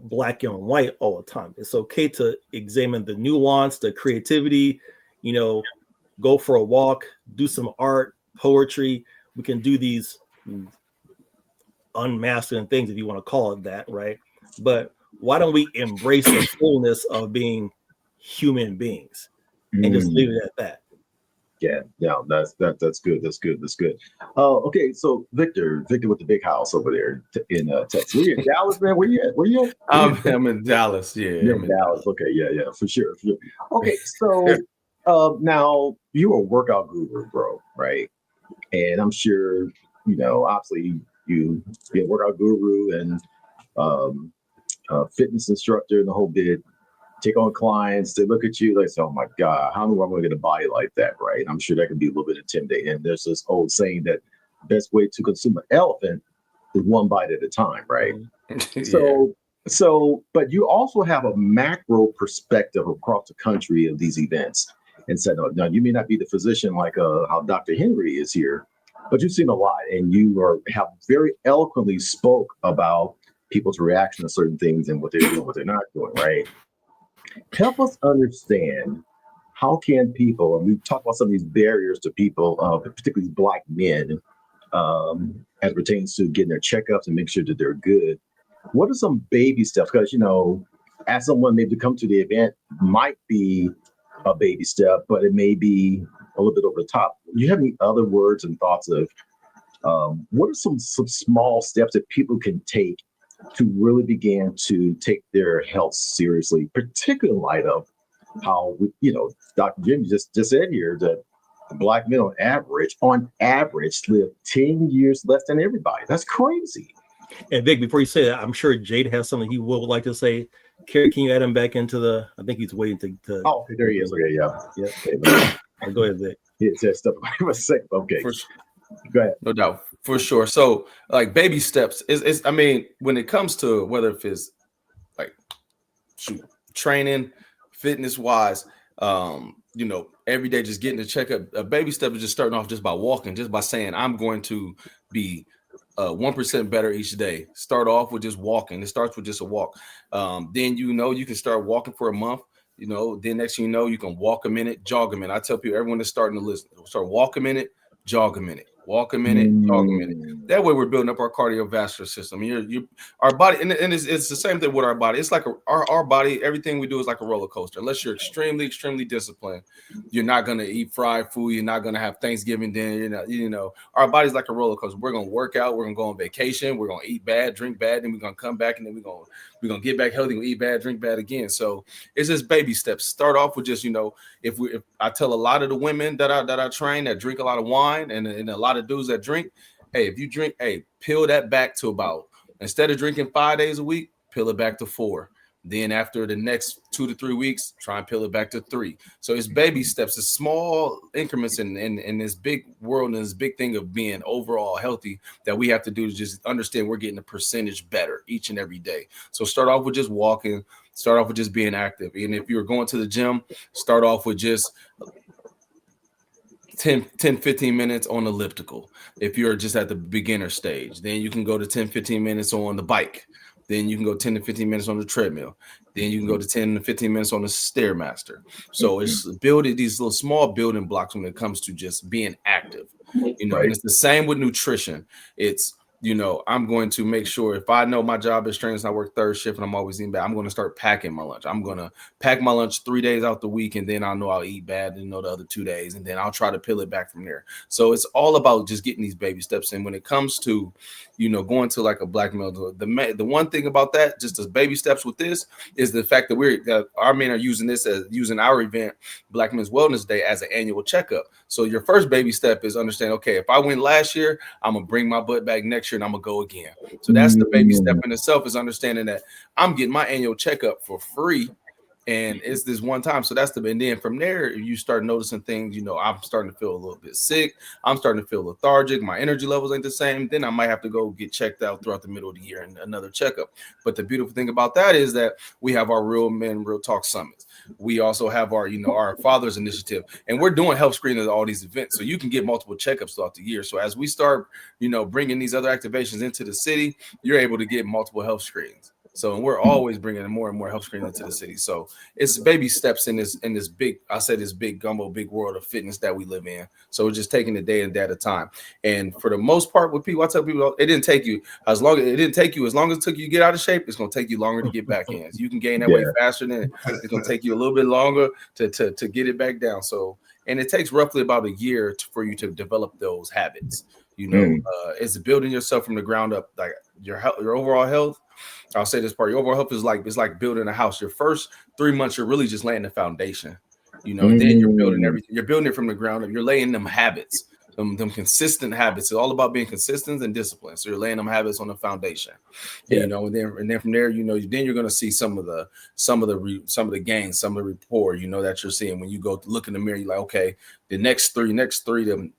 black and white all the time. It's okay to examine the nuance, the creativity, go for a walk, do some art, poetry. We can do these unmasculine things, if you want to call it that, right? But why don't we embrace the fullness of being human beings and just leave it at that? Yeah, that's good. That's good. Okay, so Victor with the big house over there in Texas. Were you in Dallas, man? Where you at? I'm in Dallas. Yeah, You're in Dallas. Okay, yeah, for sure. Okay, so now you're a workout guru, bro, right? And I'm sure obviously you be a workout guru and fitness instructor and the whole bit. Take on clients, they look at you like, oh my God, how am I going to get a body like that, right? I'm sure that can be a little bit intimidating. And there's this old saying that the best way to consume an elephant is one bite at a time, right? Yeah. So, but you also have a macro perspective across the country of these events. And said, now you may not be the physician like how Dr. Henry is here, but you've seen a lot, and you have very eloquently spoke about people's reaction to certain things and what they're doing, what they're not doing, right? Help us understand how can people, and we've talked about some of these barriers to people, particularly Black men, as it pertains to getting their checkups and make sure that they're good. What are some baby steps? Because, as someone maybe to come to the event might be a baby step, but it may be a little bit over the top. Do you have any other words and thoughts of what are some small steps that people can take to really begin to take their health seriously, particularly in light of how, Dr. Jim just said here that Black men on average live 10 years less than everybody. That's crazy. And Vic, before you say that, I'm sure Jade has something he would like to say. Carrie, can you add him back into I think he's waiting to oh, there he is. Okay, yeah. Okay, go ahead, Vic. He said stuff for a second. Okay. Go ahead. No doubt, for sure. So, like baby steps is I mean, when it comes to whether if it's like training, fitness wise, every day just getting a checkup. A baby step is just starting off just by walking, just by saying I'm going to be 1% better each day. Start off with just walking. It starts with just a walk. Then you can start walking for a month. Then next thing you can walk a minute, jog a minute. I tell people, everyone that's starting to listen, start walk a minute, jog a minute. Walk a minute, jog a minute. That way, we're building up our cardiovascular system. Our body, and it's the same thing with our body. It's like our body. Everything we do is like a roller coaster. Unless you're extremely, extremely disciplined, you're not gonna eat fried food. You're not gonna have Thanksgiving dinner. Our body's like a roller coaster. We're gonna work out. We're gonna go on vacation. We're gonna eat bad, drink bad, then we're gonna come back, and then we're gonna get back healthy. We eat bad, drink bad again. So it's just baby steps. Start off with just if I tell a lot of the women that I train that drink a lot of wine and a lot of dudes that drink, hey, if you drink, peel that back to about, instead of drinking 5 days a week, peel it back to 4. Then after the next 2 to 3 weeks, try and peel it back to 3. So it's baby steps, it's small increments in this big world and this big thing of being overall healthy that we have to do to just understand we're getting a percentage better each and every day. So start off with just walking, start off with just being active. And if you're going to the gym, start off with just 10-15 minutes on elliptical. If you're just at the beginner stage, then you can go to 10-15 minutes on the bike. Then you can go 10 to 15 minutes on the treadmill. Then you can go to 10 to 15 minutes on the Stairmaster. So it's building these little small building blocks when it comes to just being active. And it's the same with nutrition. It's, I'm going to make sure if I know my job is training, I work third shift and I'm always eating bad, I'm going to start packing my lunch. I'm going to pack my lunch 3 days out the week, and then I know I'll eat bad the other 2 days, and then I'll try to peel it back from there. So it's all about just getting these baby steps in. When it comes to, going to like a black male, the one thing about that, just as baby steps with this, is the fact that our men are using our event, Black Men's Wellness Day, as an annual checkup. So your first baby step is understand, okay, if I went last year, I'm going to bring my butt back next year and I'm going to go again. So that's the baby step in itself, is understanding that I'm getting my annual checkup for free. And it's this one time. So that's and then from there, you start noticing things, I'm starting to feel a little bit sick. I'm starting to feel lethargic. My energy levels ain't the same. Then I might have to go get checked out throughout the middle of the year and another checkup. But the beautiful thing about that is that we have our Real Men, Real Talk Summits. We also have our, our Fathers Initiative, and we're doing health screening at all these events. So you can get multiple checkups throughout the year. So as we start, bringing these other activations into the city, you're able to get multiple health screenings. So we're always bringing more and more health screening into the city. So it's baby steps in this big, this big gumbo, big world of fitness that we live in. So we're just taking the day and day at a time. And for the most part with people, I tell people it didn't take you as long as it took you to get out of shape. It's going to take you longer to get back in. So you can gain that weight faster than it's going to take you a little bit longer to get it back down. So, and it takes roughly about a year for you to develop those habits. It's building yourself from the ground up, like your overall health. I'll say this part: your overall health is like building a house. Your first 3 months, you're really just laying the foundation, and then you're building everything. You're building it from the ground up. You're laying them habits, them consistent habits. It's all about being consistent and disciplined. So you're laying them habits on the foundation, and then from there, then you're going to see some of the gains, some of the rapport, that you're seeing when you go to look in the mirror. You're like, okay, the next three to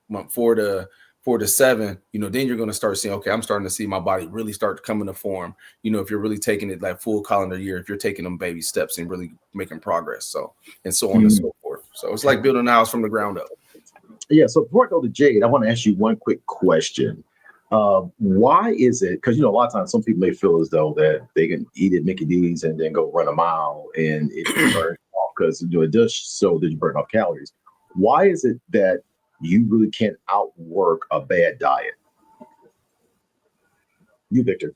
month 4 to 7, then you're going to start seeing, okay, I'm starting to see my body really start coming to form. If you're really taking it like full calendar year, if you're taking them baby steps and really making progress. So, and so on and so forth. So it's like building a house from the ground up. Yeah. So before I go to Jade, I want to ask you one quick question. Why is it? Because, a lot of times some people may feel as though that they can eat at Mickey D's and then go run a mile and it burns off, because it does so that you burn off calories. Why is it that you really can't outwork a bad diet? You, Victor.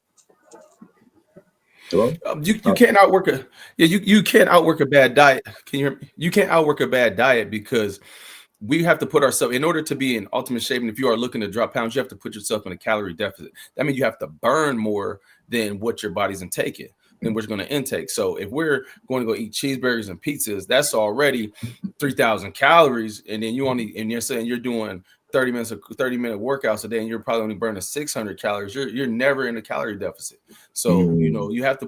Hello? You can't outwork you can't outwork a bad diet. Can you hear me? You can't outwork a bad diet because we have to put ourselves in order to be in ultimate shape. And if you are looking to drop pounds, you have to put yourself in a calorie deficit. That means you have to burn more than what your body's intaking. Then we're going to intake. So if we're going to go eat cheeseburgers and pizzas, that's already 3,000 calories. And then you're saying you're doing 30-minute workouts a day, and you're probably only burning 600 calories. You're never in a calorie deficit. So, you have to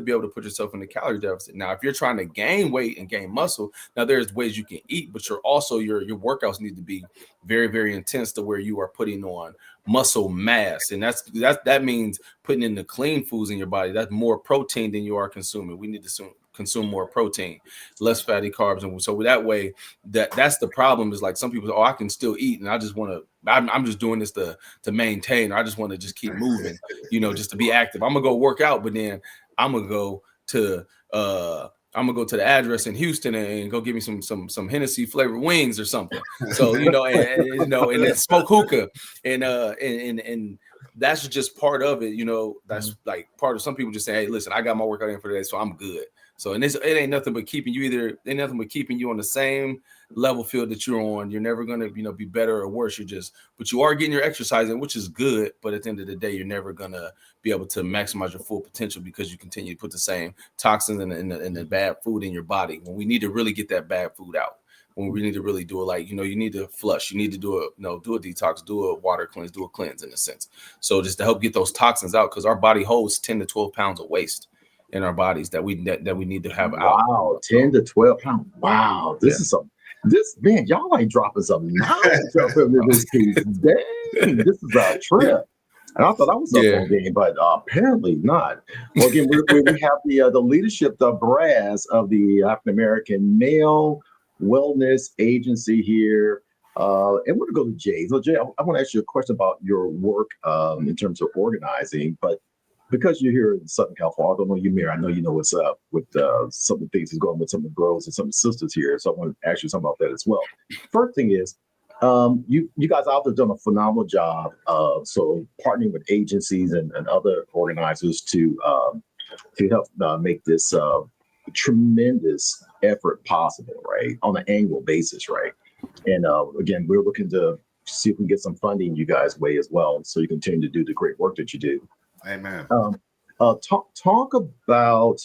be able to put yourself in a calorie deficit. Now, if you're trying to gain weight and gain muscle, now there's ways you can eat, but your workouts need to be very, very intense to where you are putting on muscle mass. And that means putting in the clean foods in your body. That's more protein than you are consuming. We need to consume more protein, less fatty carbs. And so that way, that's the problem, is like some people say, I can still eat, and I just want to, I'm just doing this to maintain, or I just want to just keep moving, just to be active. I'm gonna go work out, but then I'm gonna go to the address in Houston and go get me some Hennessy flavored wings or something. So and then smoke hookah, and that's just part of it. That's like part of, some people just say, hey, listen, I got my workout in for today, so I'm good. So, and it ain't nothing but keeping you on the same level field that you're on. You're never going to, be better or worse. But you are getting your exercise in, which is good. But at the end of the day, you're never going to be able to maximize your full potential because you continue to put the same toxins and the bad food in your body, when we need to really get that bad food out. When we need to really do it, you need to flush, you need to do a detox, do a water cleanse, do a cleanse in a sense. So just to help get those toxins out, because our body holds 10 to 12 pounds of waste. in our bodies that we need to have out. Wow, 10 to 12 pounds. Wow, this is man, y'all ain't dropping some knowledge up in this piece. Dang, this is a trip. And I thought I was up on game, but apparently not. Well, again, we have the leadership, the brass of the African American Male Wellness Agency here. And we're going to go to Jay. So, Jay, I want to ask you a question about your work in terms of organizing, but because you're here in Southern California, I don't know you, Mary. I know you know what's up with some of the things that's going on with some of the girls and some of the sisters here. So I want to ask you something about that as well. First thing is, you guys out there done a phenomenal job of partnering with agencies and other organizers to help make this tremendous effort possible, right, on an annual basis, right? And again, we're looking to see if we can get some funding you guys' way as well, so you continue to do the great work that you do. Amen. Talk about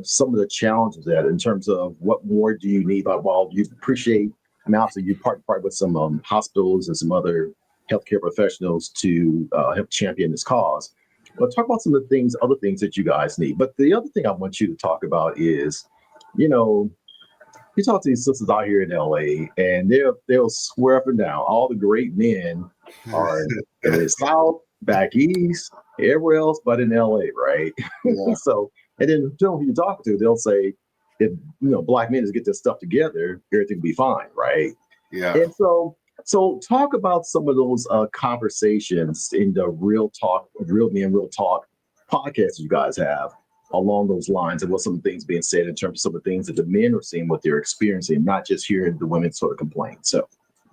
some of the challenges that, in terms of what more do you need? While you appreciate, I mean, obviously you partner with some hospitals and some other healthcare professionals to help champion this cause. But talk about some of the other things that you guys need. But the other thing I want you to talk about is, you talk to these sisters out here in LA, and they'll swear up and down all the great men are in the South, back east, everywhere else but in LA, right? Yeah. So, and then who you talk to, they'll say, if black men just get their stuff together, everything will be fine, right? Yeah. And so talk about some of those conversations in the Real Talk, Real Men, Real Talk podcast you guys have along those lines, and what some things being said in terms of some of the things that the men are seeing, what they're experiencing, not just hearing the women sort of complain. So.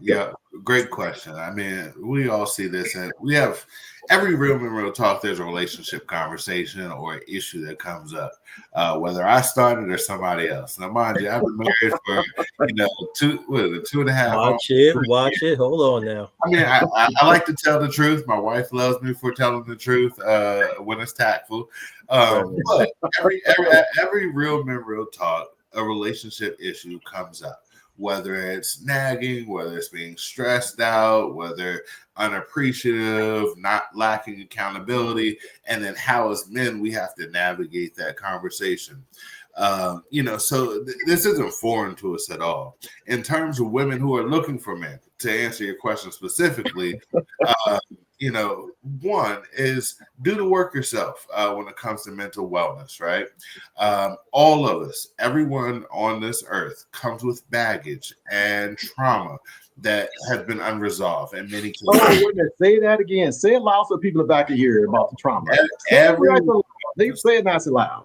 Yeah, great question. I mean, we all see this, and we have every Real Men Real Talk. There's a relationship conversation or issue that comes up, whether I started or somebody else. Now, mind you, I've been married for 2.5. Watch it. Hold on now. I mean, I like to tell the truth. My wife loves me for telling the truth when it's tactful. But every Real Men Real Talk, a relationship issue comes up. Whether it's nagging, whether it's being stressed out, whether unappreciative, not lacking accountability, and then how as men we have to navigate that conversation. So this isn't foreign to us at all. In terms of women who are looking for men, to answer your question specifically, one is do the work yourself when it comes to mental wellness, right? All of us, everyone on this earth comes with baggage and trauma that have been unresolved in many cases. Oh, wait a minute. Say that again. Say it loud so people are back to hear about the trauma. They say it nice and loud.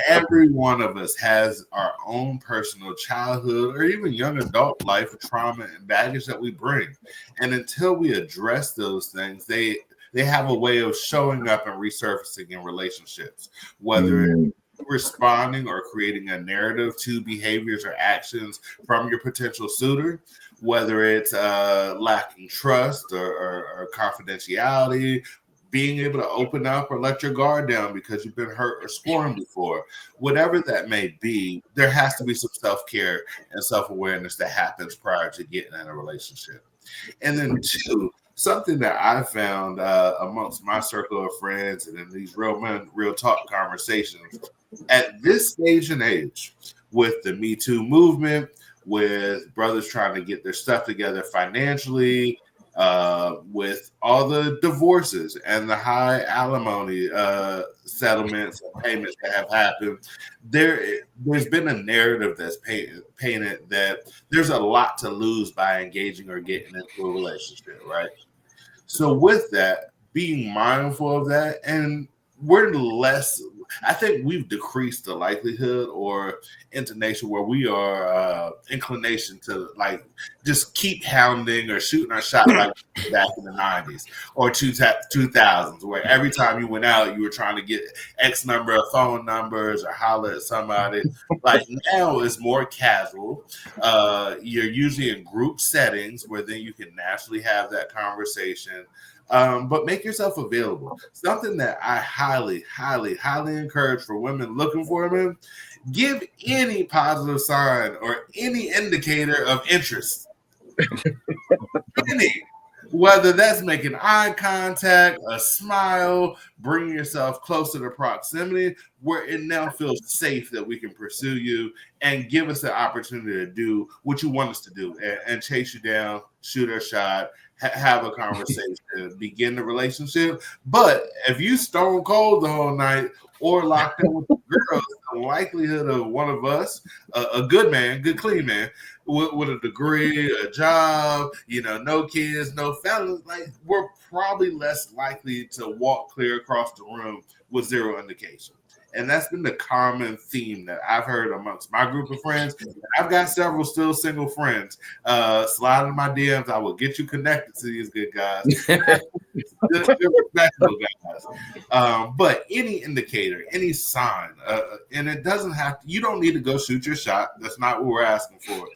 Every one of us has our own personal childhood or even young adult life trauma and baggage that we bring. And until we address those things, they have a way of showing up and resurfacing in relationships, whether it's responding or creating a narrative to behaviors or actions from your potential suitor, whether it's lacking trust or confidentiality, being able to open up or let your guard down because you've been hurt or scorned before. Whatever that may be, there has to be some self-care and self-awareness that happens prior to getting in a relationship. And then two, something that I found amongst my circle of friends and in these Real Men Real Talk conversations, at this stage and age, with the Me Too movement, with brothers trying to get their stuff together financially, with all the divorces and the high alimony settlements and payments that have happened, there's been a narrative that's painted that there's a lot to lose by engaging or getting into a relationship, right? So with that, being mindful of that, and I think we've decreased the likelihood or inclination where we are inclination to like just keep hounding or shooting our shot like back in the 90s or 2000s, where every time you went out, you were trying to get X number of phone numbers or holler at somebody. Like now it's more casual. You're usually in group settings where then you can naturally have that conversation. But make yourself available. Something that I highly, highly, highly encourage for women looking for men: give any positive sign or any indicator of interest. Any. Whether that's making eye contact, a smile, bringing yourself closer to proximity, where it now feels safe that we can pursue you and give us the opportunity to do what you want us to do and chase you down, shoot our shot, have a conversation, begin the relationship. But if you stone cold the whole night or locked in with the girls, the likelihood of one of us, a good man, good clean man, with a degree, a job, no kids, no family, like we're probably less likely to walk clear across the room with zero indication. And that's been the common theme that I've heard amongst my group of friends. I've got several still single friends. Slide in my DMs. I will get you connected to these good guys. good respectable guys. But any indicator, any sign, and it doesn't have to, you don't need to go shoot your shot. That's not what we're asking for.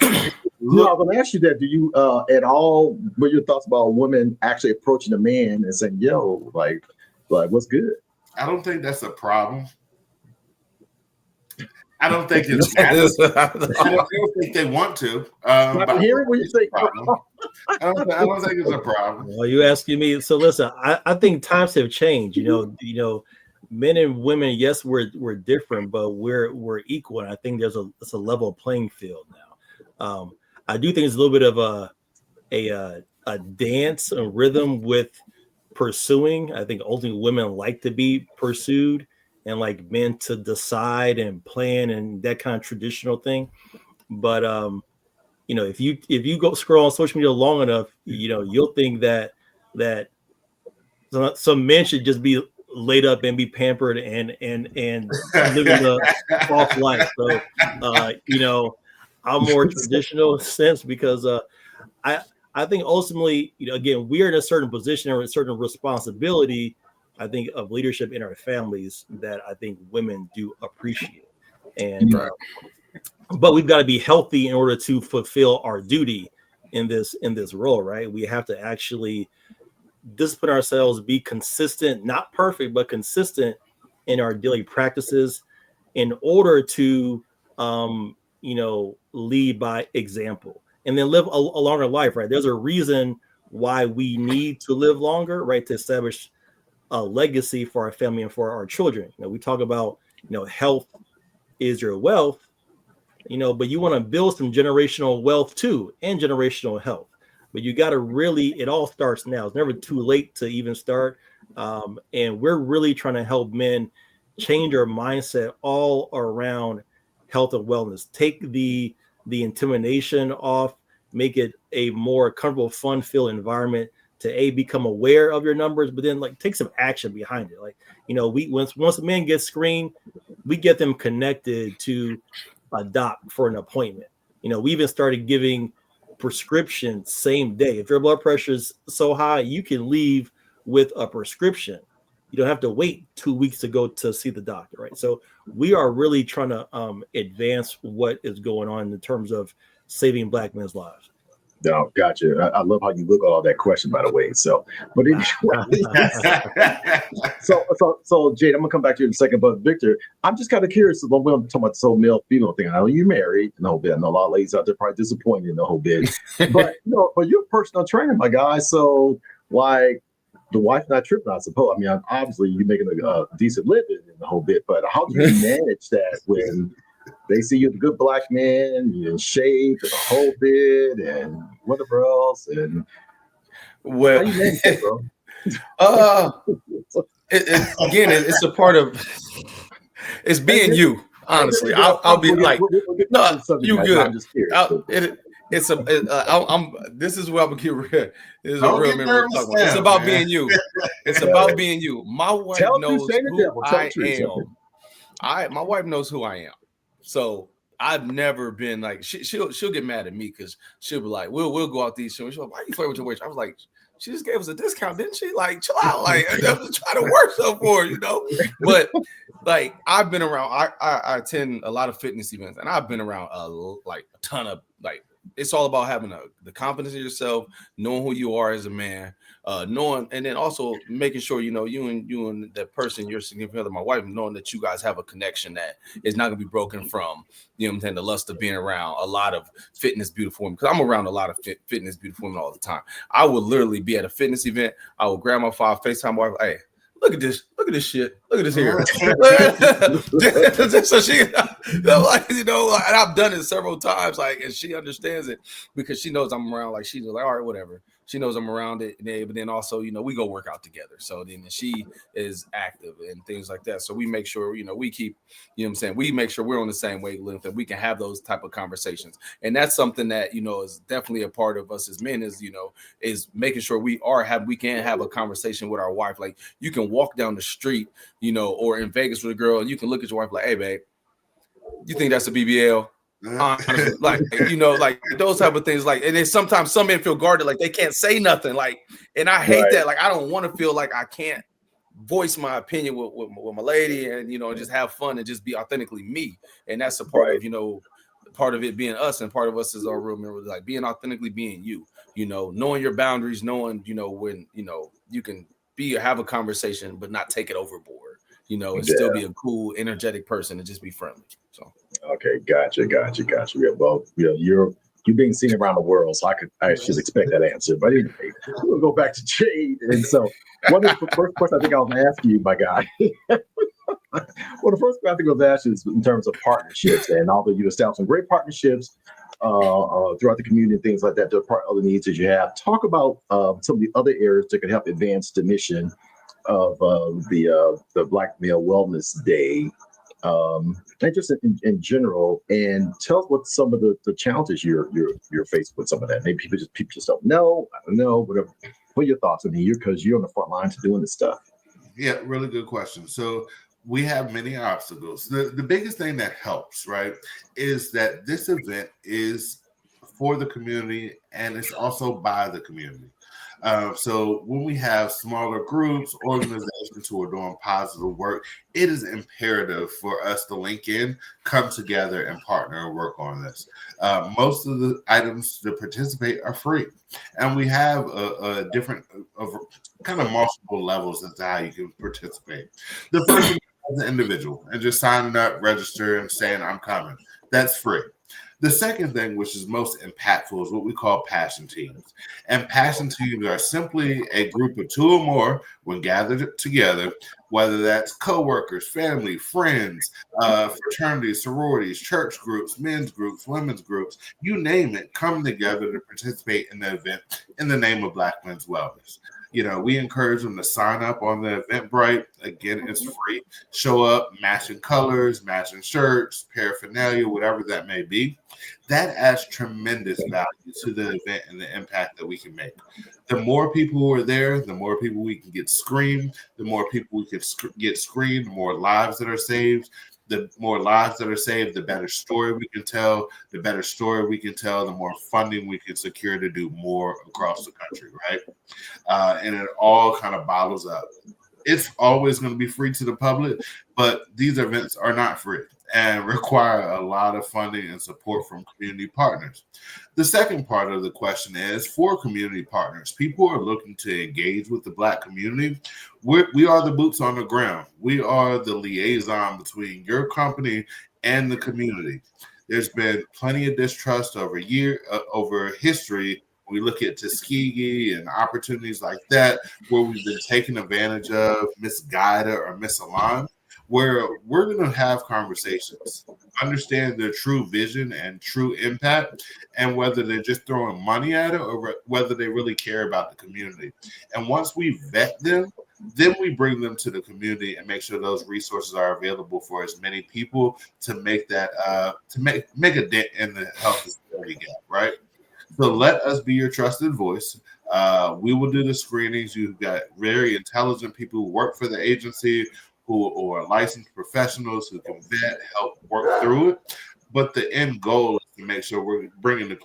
No, I'm going to ask you that. Do you at all, what are your thoughts about women actually approaching a man and saying, yo, like what's good? I don't think that's a problem. I don't think it's. I don't think they want to. I'm hearing what you say. I don't think it's a problem. Well, you asking me. So listen, I think times have changed. Men and women. Yes, we're different, but we're equal. And I think it's a level playing field now. I do think it's a little bit of a dance, a rhythm with pursuing. I think ultimately women like to be pursued and like men to decide and plan and that kind of traditional thing. But if you go scroll on social media long enough, you'll think that some men should just be laid up and be pampered and living the soft life. So I'm more traditional sense because I think ultimately, again, we are in a certain position or a certain responsibility, I think, of leadership in our families that I think women do appreciate. And but we've got to be healthy in order to fulfill our duty in this role, right? We have to actually discipline ourselves, be consistent, not perfect, but consistent in our daily practices in order to lead by example and then live a longer life, right? There's a reason why we need to live longer, right? To establish a legacy for our family and for our children. We talk about, health is your wealth, but you want to build some generational wealth too, and generational health. But you got to really, it all starts now. It's never too late to even start. And we're really trying to help men change our mindset all around health and wellness. Take the intimidation off, make it a more comfortable, fun-filled environment to become aware of your numbers, but then take some action behind it. Once a man gets screened, we get them connected to a doc for an appointment. We even started giving prescriptions same day. If your blood pressure is so high, you can leave with a prescription. You don't have to wait 2 weeks to go to see the doctor, right? So we are really trying to advance what is going on in terms of saving Black men's lives. No, gotcha. I love how you look at all that question, by the way. So, but anyway, so Jade, I'm gonna come back to you in a second. But Victor, I'm just kind of curious. When we're talking about this whole male-female thing, I know you're married, and the whole bit. I know a lot of ladies out there probably disappointed in the whole bit. But but you're a personal trainer, my guy. So the wife not tripping, I suppose. I mean, obviously you're making a decent living in the whole bit. But how do you manage that when they see you as a good Black man, you're in shape, and the whole bit, and whatever else, and well, how you manage that, bro? It's a part of it's being you. Honestly, I'll be like, no, you good. This is where I'm gonna get real. This is a real memory. It's about being you. It's about being you. My wife knows who I am. My wife knows who I am. So I've never been like she'll get mad at me because she'll be like, we'll go out these shows. She'll be like, why are you flirting with your waitress? I was like, she just gave us a discount, didn't she? Like, chill out. Like, I'm just trying to work so for her, But like, I've been around. I attend a lot of fitness events, and I've been around a ton of like it's all about having the confidence in yourself, knowing who you are as a man, knowing, and then also making sure, you know, you and that person, your significant other, my wife, knowing that you guys have a connection that is not going to be broken from, you know what I'm saying, the lust of being around a lot of fitness, beautiful women. Because I'm around a lot of fitness, beautiful women all the time. I would literally be at a fitness event. I would grab my phone, FaceTime my wife, hey, look at this shit. Look at this here. So she, like, you know, and I've done it several times, like, and she understands it because she knows I'm around. Like, she's like, all right, whatever. She knows I'm around it, but then also, you know, we go work out together. So then she is active and things like that. So we make sure, you know, we keep, you know what I'm saying, we make sure we're on the same wavelength and we can have those type of conversations. And that's something that, you know, is definitely a part of us as men is, you know, is making sure we can have a conversation with our wife. Like, you can walk down the street, you know, or in Vegas with a girl, and you can look at your wife like, hey, babe, you think that's a BBL? Honestly, like, you know, like those type of things, like, and then sometimes some men feel guarded, like they can't say nothing, like, and I hate that. Like, I don't want to feel like I can't voice my opinion with my lady, and, you know, just have fun and just be authentically me. And that's a part of, you know, part of it being us, and part of us is our real members, like being authentically being you, you know, knowing your boundaries, knowing, you know, when, you know, you can have a conversation but not take it overboard, you know, and still be a cool, energetic person and just be friendly. So okay, gotcha. Yeah, well, you know, you're being seen around the world, so I should expect that answer. But anyway, we'll go back to Jade. And so, one of the first question I think I was asking you, my guy. Well, the first thing I think I was asking is in terms of partnerships, and although you established some great partnerships throughout the community and things like that, there are part of the needs that you have. Talk about some of the other areas that could help advance the mission of the Black Male Wellness Day. And just in general, and tell us what some of the challenges you're faced with some of that. Maybe people just don't know. I don't know. Whatever. What are your thoughts? I mean, because you're on the front lines doing this stuff. Yeah, really good question. So we have many obstacles. The biggest thing that helps, right, is that this event is for the community and it's also by the community. So when we have smaller groups, organizations who are doing positive work, it is imperative for us to link in, come together, and partner and work on this. Most of the items to participate are free, and we have a different kind of multiple levels as to how you can participate. The first one is an individual, and just signing up, registering, and saying I'm coming. That's free. The second thing, which is most impactful, is what we call passion teams. And passion teams are simply a group of two or more when gathered together, whether that's coworkers, family, friends, fraternities, sororities, church groups, men's groups, women's groups, you name it, come together to participate in the event in the name of Black Men's Wellness. You know, we encourage them to sign up on the Eventbrite. Again, it's free. Show up, matching colors, matching shirts, paraphernalia, whatever that may be. That adds tremendous value to the event and the impact that we can make. The more people who are there, the more people we can get screened, the more people we can get screened, the more lives that are saved. The more lives that are saved, the better story we can tell. The better story we can tell, the more funding we can secure to do more across the country, right? And it all kind of bottles up. It's always going to be free to the public, but these events are not free and require a lot of funding and support from community partners. The second part of the question is for community partners. People are looking to engage with the Black community. We are the boots on the ground. We are the liaison between your company and the community. There's been plenty of distrust over history. We look at Tuskegee and opportunities like that where we've been taken advantage of, misguided, or misaligned, where we're going to have conversations, understand their true vision and true impact, and whether they're just throwing money at it or whether they really care about the community. And once we vet them, then we bring them to the community and make sure those resources are available for as many people to make that to make a dent in the health disparity gap, right? So let us be your trusted voice. We will do the screenings. You've got very intelligent people who work for the agency, who are licensed professionals who can vet, help work through it. But the end goal is to make sure we're bringing the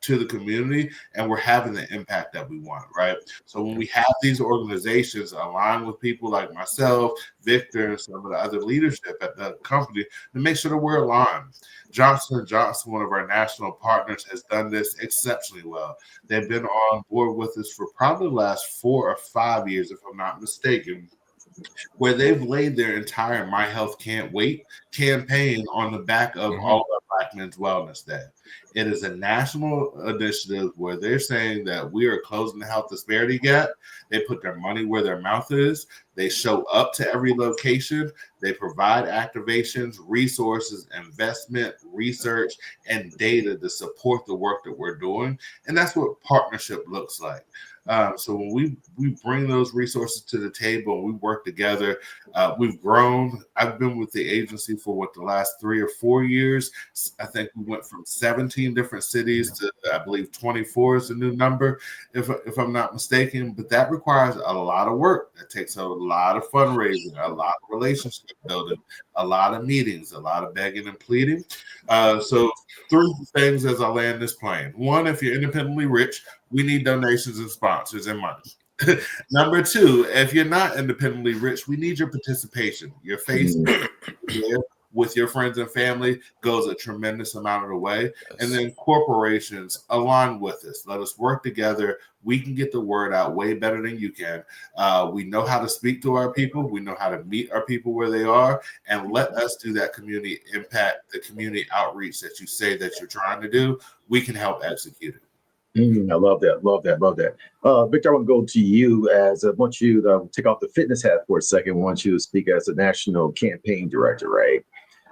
to the community, and we're having the impact that we want, right? So when we have these organizations align with people like myself, Victor, and some of the other leadership at the company to make sure that we're aligned. Johnson & Johnson, one of our national partners, has done this exceptionally well. They've been on board with us for probably the last 4 or 5 years, if I'm not mistaken, where they've laid their entire My Health Can't Wait campaign on the back of all of Black Men's Wellness Day. It is a national initiative where they're saying that we are closing the health disparity gap. They put their money where their mouth is. They show up to every location. They provide activations, resources, investment, research, and data to support the work that we're doing. And that's what partnership looks like. So when we bring those resources to the table and we work together, we've grown. I've been with the agency for the last 3 or 4 years. I think we went from 17 different cities to, I believe, 24 is the new number, if I'm not mistaken. But that requires a lot of work. That takes a lot of fundraising, a lot of relationship building, a lot of meetings, a lot of begging and pleading. So 3 things as I land this plane. 1, if you're independently rich, we need donations and sponsors and money. Number 2, if you're not independently rich, we need your participation. Your face with your friends and family goes a tremendous amount of the way. And then corporations align with us. Let us work together. We can get the word out way better than you can. We know how to speak to our people. We know how to meet our people where they are. And let us do that community impact, the community outreach that you say that you're trying to do. We can help execute it. I love that. Victor, I want to go to you as I want you to take off the fitness hat for a second. I want you to speak as a national campaign director, right?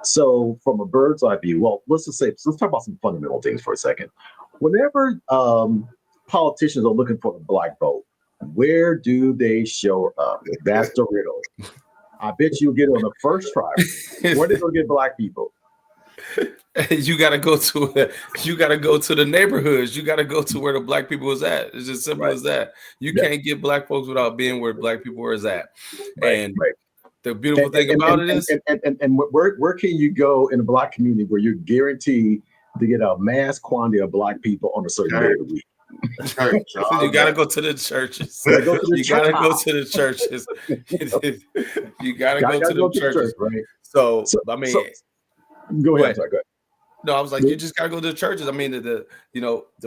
So from a bird's eye view, well, let's talk about some fundamental things for a second. Whenever politicians are looking for the Black vote, where do they show up? That's the riddle. I bet you'll get on the first try. Where they gonna get Black people? You gotta go to the neighborhoods. You gotta go to where the Black people is at. It's as simple as that. You can't get Black folks without being where Black people is at. The beautiful thing about it is, where can you go in a Black community where you're guaranteed to get a mass quantity of Black people on a certain day of the week? You gotta go to the churches. You gotta go to the churches. You gotta go to the churches. Right? So I mean. Go ahead. Sorry, go ahead. No, I was like, you just gotta go to the churches. I mean, the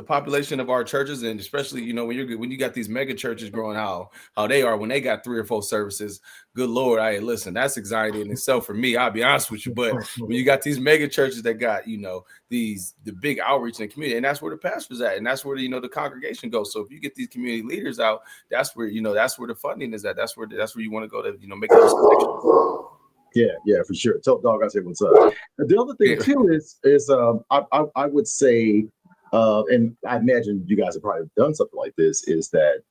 population of our churches, and especially when you got these mega churches growing how they are when they got 3 or 4 services. Good Lord, listen, that's anxiety in itself for me. I'll be honest with you, but when you got these mega churches that got the big outreach in the community, and that's where the pastor's at, and that's where the congregation goes. So if you get these community leaders out, that's where that's where the funding is at. That's where you want to go to make those connections. Yeah, for sure. Tell Dog I say what's up. The other thing too is I would say, and I imagine you guys have probably done something like this, is that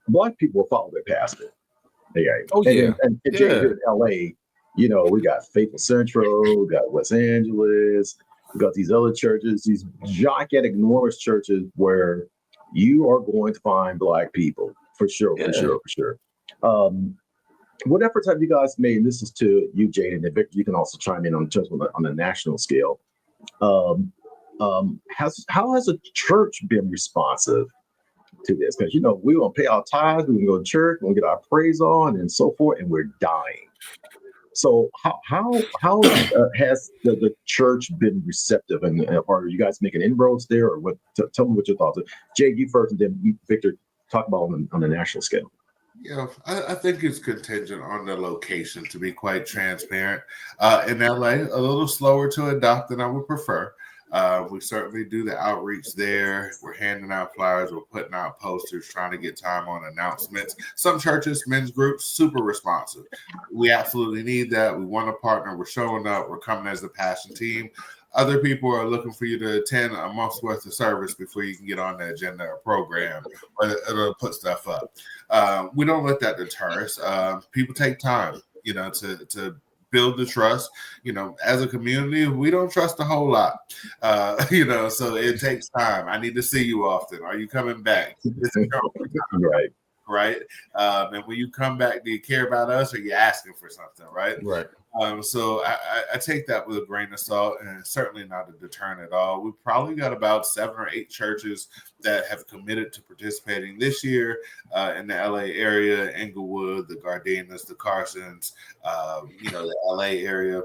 Black people will follow their pastor. And here in LA, we got Faithful Central, we got Los Angeles, we got these other churches, these gigantic, enormous churches where you are going to find Black people for sure. What efforts have you guys made? And this is to you, Jane, and Victor. You can also chime in on the national scale. How has a church been responsive to this? Because we want to pay our tithes, we can go to church, we want to get our praise on, and so forth, and we're dying. So how has the church been receptive, and are you guys making inroads there, or what? Tell me what your thoughts are. Jay, you first, and then Victor, talk about on the national scale. I think it's contingent on the location, to be quite transparent. In LA, a little slower to adopt than I would prefer. We certainly do the outreach there. We're handing out flyers. We're putting out posters, trying to get time on announcements. Some churches, men's groups, super responsive. We absolutely need that. We want to partner. We're showing up. We're coming as a passion team. Other people are looking for you to attend a month's worth of service before you can get on the agenda or program or put stuff up. We don't let that deter us. People take time, to build the trust. As a community, we don't trust a whole lot. So it takes time. I need to see you often. Are you coming back? Right. right? And when you come back, do you care about us, or you asking for something, right? Right. So I take that with a grain of salt, and it's certainly not a deterrent at all. We've probably got about 7 or 8 churches that have committed to participating this year in the LA area, Inglewood, the Gardenas, the Carsons, the LA area.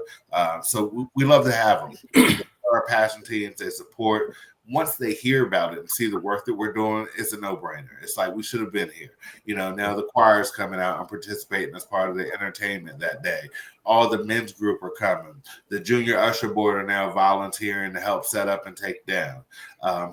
So we love to have them. Our passion teams, they support. Once they hear about it and see the work that we're doing, it's a no-brainer. It's like we should have been here. Now the choir's coming out and participating as part of the entertainment that day. All the men's group are coming. The junior usher board are now volunteering to help set up and take down.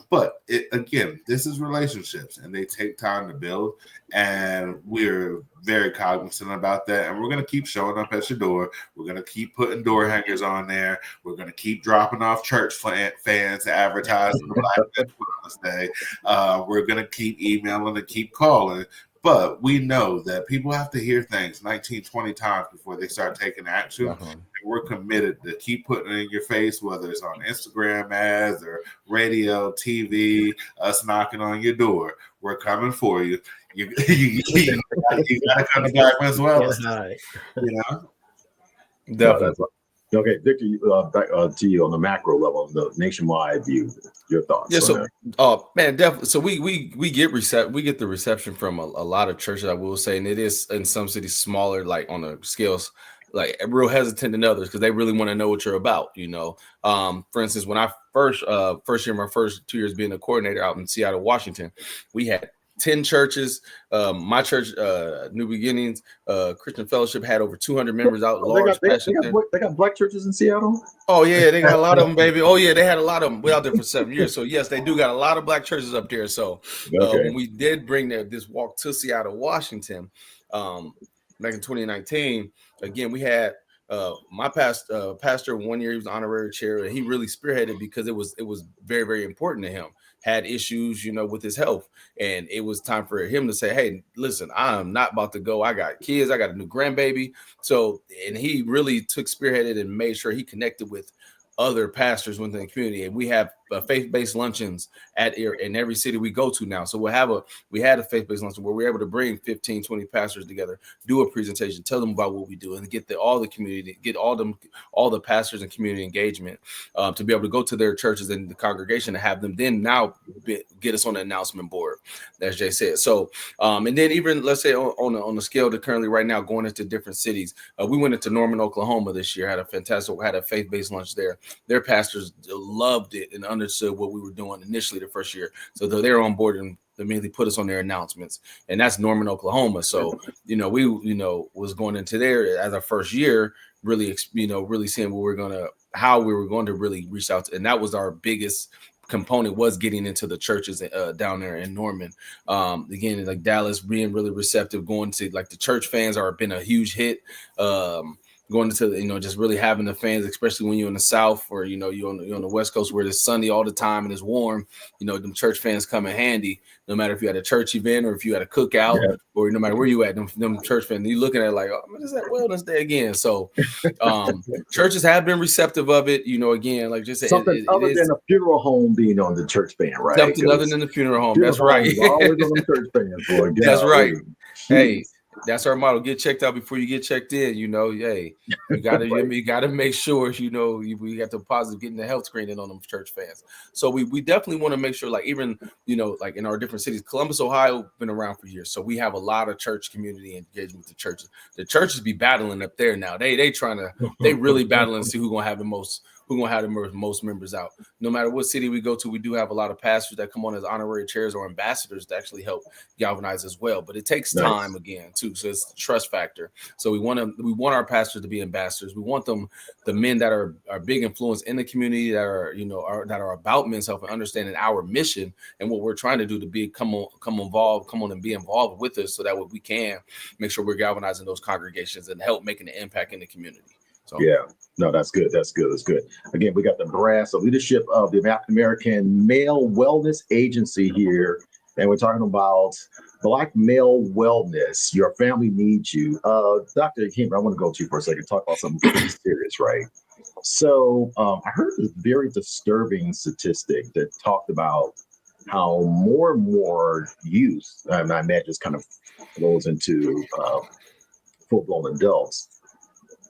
But again, this is relationships, and they take time to build. And we're very cognizant about that. And we're going to keep showing up at your door. We're going to keep putting door hangers on there. We're going to keep dropping off church fans to advertise on the Black Wellness Day. We're going to keep emailing and keep calling. But we know that people have to hear things 19, 20 times before they start taking action. And we're committed to keep putting it in your face, whether it's on Instagram ads or radio, TV, us knocking on your door. We're coming for you. You got to come to Black Men's Wellness. Definitely. Okay, Victor, back to you on the macro level, the nationwide view. Your thoughts? Yeah, so man, definitely. So we get the reception from a lot of churches, I will say, and it is in some cities smaller, like on the scales, like real hesitant than others because they really want to know what you're about. For instance, when I first year, my first 2 years being a coordinator out in Seattle, Washington, we had 10 churches. My church, New Beginnings, Christian Fellowship, had over 200 members out. They got black churches in Seattle? Oh, yeah, they got a lot of them, baby. Oh, yeah, they had a lot of them. We out there for 7 years. So, yes, they do got a lot of black churches up there. So, when we did bring this walk to Seattle, Washington, back in 2019, again, we had my pastor 1 year, he was honorary chair, and he really spearheaded because it was very, very important to him. Had issues, with his health, and it was time for him to say, "Hey, listen, I'm not about to go. I got kids. I got a new grandbaby." So, and he really spearheaded and made sure he connected with other pastors within the community, and we have faith-based luncheons in every city we go to now. So we had a faith-based luncheon where we're able to bring 15, 20 pastors together, do a presentation, tell them about what we do, and get all the community, get all the pastors and community engagement to be able to go to their churches and the congregation and have them then now get us on the announcement board, as Jay said. So, and then even let's say on the scale to currently right now going into different cities, we went into Norman, Oklahoma this year, had a faith-based lunch there. Their pastors loved it and understood what we were doing initially the first year. So they're on board and immediately put us on their announcements. And that's Norman, Oklahoma. So, we, was going into there as our first year, really, really seeing how we were going to really reach out to. And that was our biggest component, was getting into the churches down there in Norman. Again, like Dallas being really receptive, going to like the church fans been a huge hit. Going into just really having the fans, especially when you're in the South or you're on the West Coast where it's sunny all the time and it's warm. Them church fans come in handy. No matter if you had a church event or if you had a cookout or no matter where you at, them church fans, you're looking at it like, oh, it's that Wellness Day again. So churches have been receptive of it. Again, like just something other than a funeral home being on the church band, right? Something other than the funeral home. That's right. Always on the church band, boy. That's right. Hey. That's our model. Get checked out before you get checked in. Hey, you gotta make sure we got the positive getting the health screening on them church fans. So we definitely want to make sure, like even like in our different cities, Columbus, Ohio, been around for years, so we have a lot of church community engagement with the churches. The churches be battling up there now. They really battling to see who's gonna have the most members out. No matter what city we go to, we do have a lot of pastors that come on as honorary chairs or ambassadors to actually help galvanize as well. But it takes time again too. So it's the trust factor. So we want our pastors to be ambassadors. We want the men that are big influence in the community that are about men's health and understanding our mission and what we're trying to do to come on and be involved with us, so that way we can make sure we're galvanizing those congregations and help making an impact in the community. So. Yeah, no, that's good. That's good. Again, we got the brass, the leadership of the African American Male Wellness Agency here, and we're talking about Black male wellness. Your family needs you. Dr. Hakeem, I want to go to you for a second, talk about something pretty serious, right? So I heard this very disturbing statistic that talked about how more and more youth, and I imagine it's kind of flows into full-blown adults,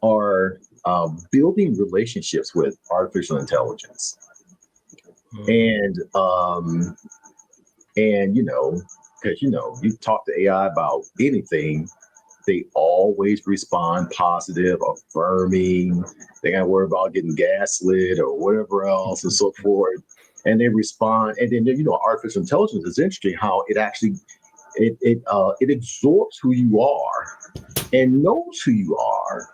are building relationships with artificial intelligence. And because you talk to AI about anything, they always respond positive, affirming. They got to worry about getting gaslit or whatever else and so forth. And they respond. And then artificial intelligence is interesting how it actually it absorbs who you are and knows who you are.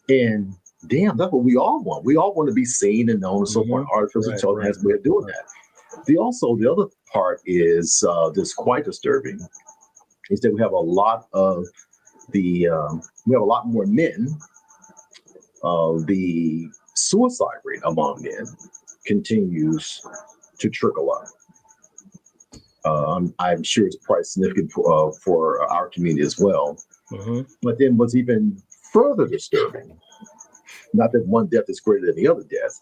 And damn, that's what we all want. We all want to be seen and known and so forth. Artificial intelligence has a way of doing that. The other part is that's quite disturbing is that we have a lot more men. The suicide rate among men continues to trickle up. I'm sure it's probably significant for our community as well. But then what's even further disturbing, not that one death is greater than the other death,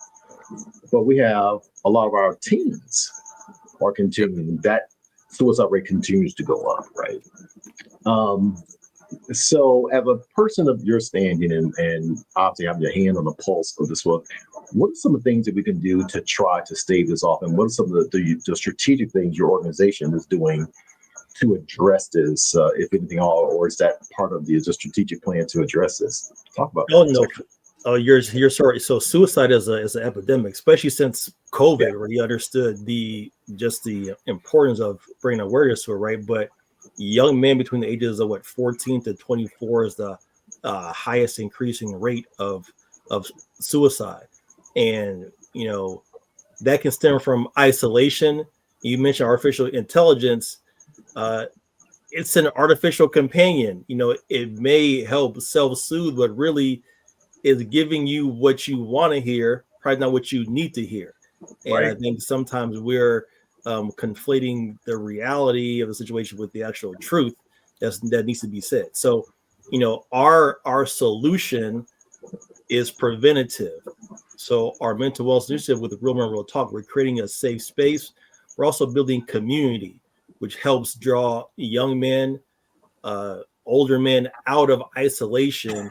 but we have a lot of our teens are continuing, that suicide rate continues to go up, right? So as a person of your standing and obviously having your hand on the pulse of this world, what are some of the things that we can do to try to stave this off? And what are some of the strategic things your organization is doing to address this, if anything, or is that part of the strategic plan to address this? Talk about that. No. Oh, you're sorry. So suicide is an epidemic, especially since COVID, where you understood the importance of bringing awareness to it, right? But young men between the ages of 14 to 24 is the highest increasing rate of suicide, and that can stem from isolation. You mentioned artificial intelligence. It's an artificial companion. It may help self-soothe, but really is giving you what you want to hear, probably not what you need to hear. And I think sometimes we're conflating the reality of the situation with the actual truth that needs to be said. So, our solution is preventative. So our mental wellness initiative with the Real Men Real Talk, we're creating a safe space. We're also building community, which helps draw young men, older men out of isolation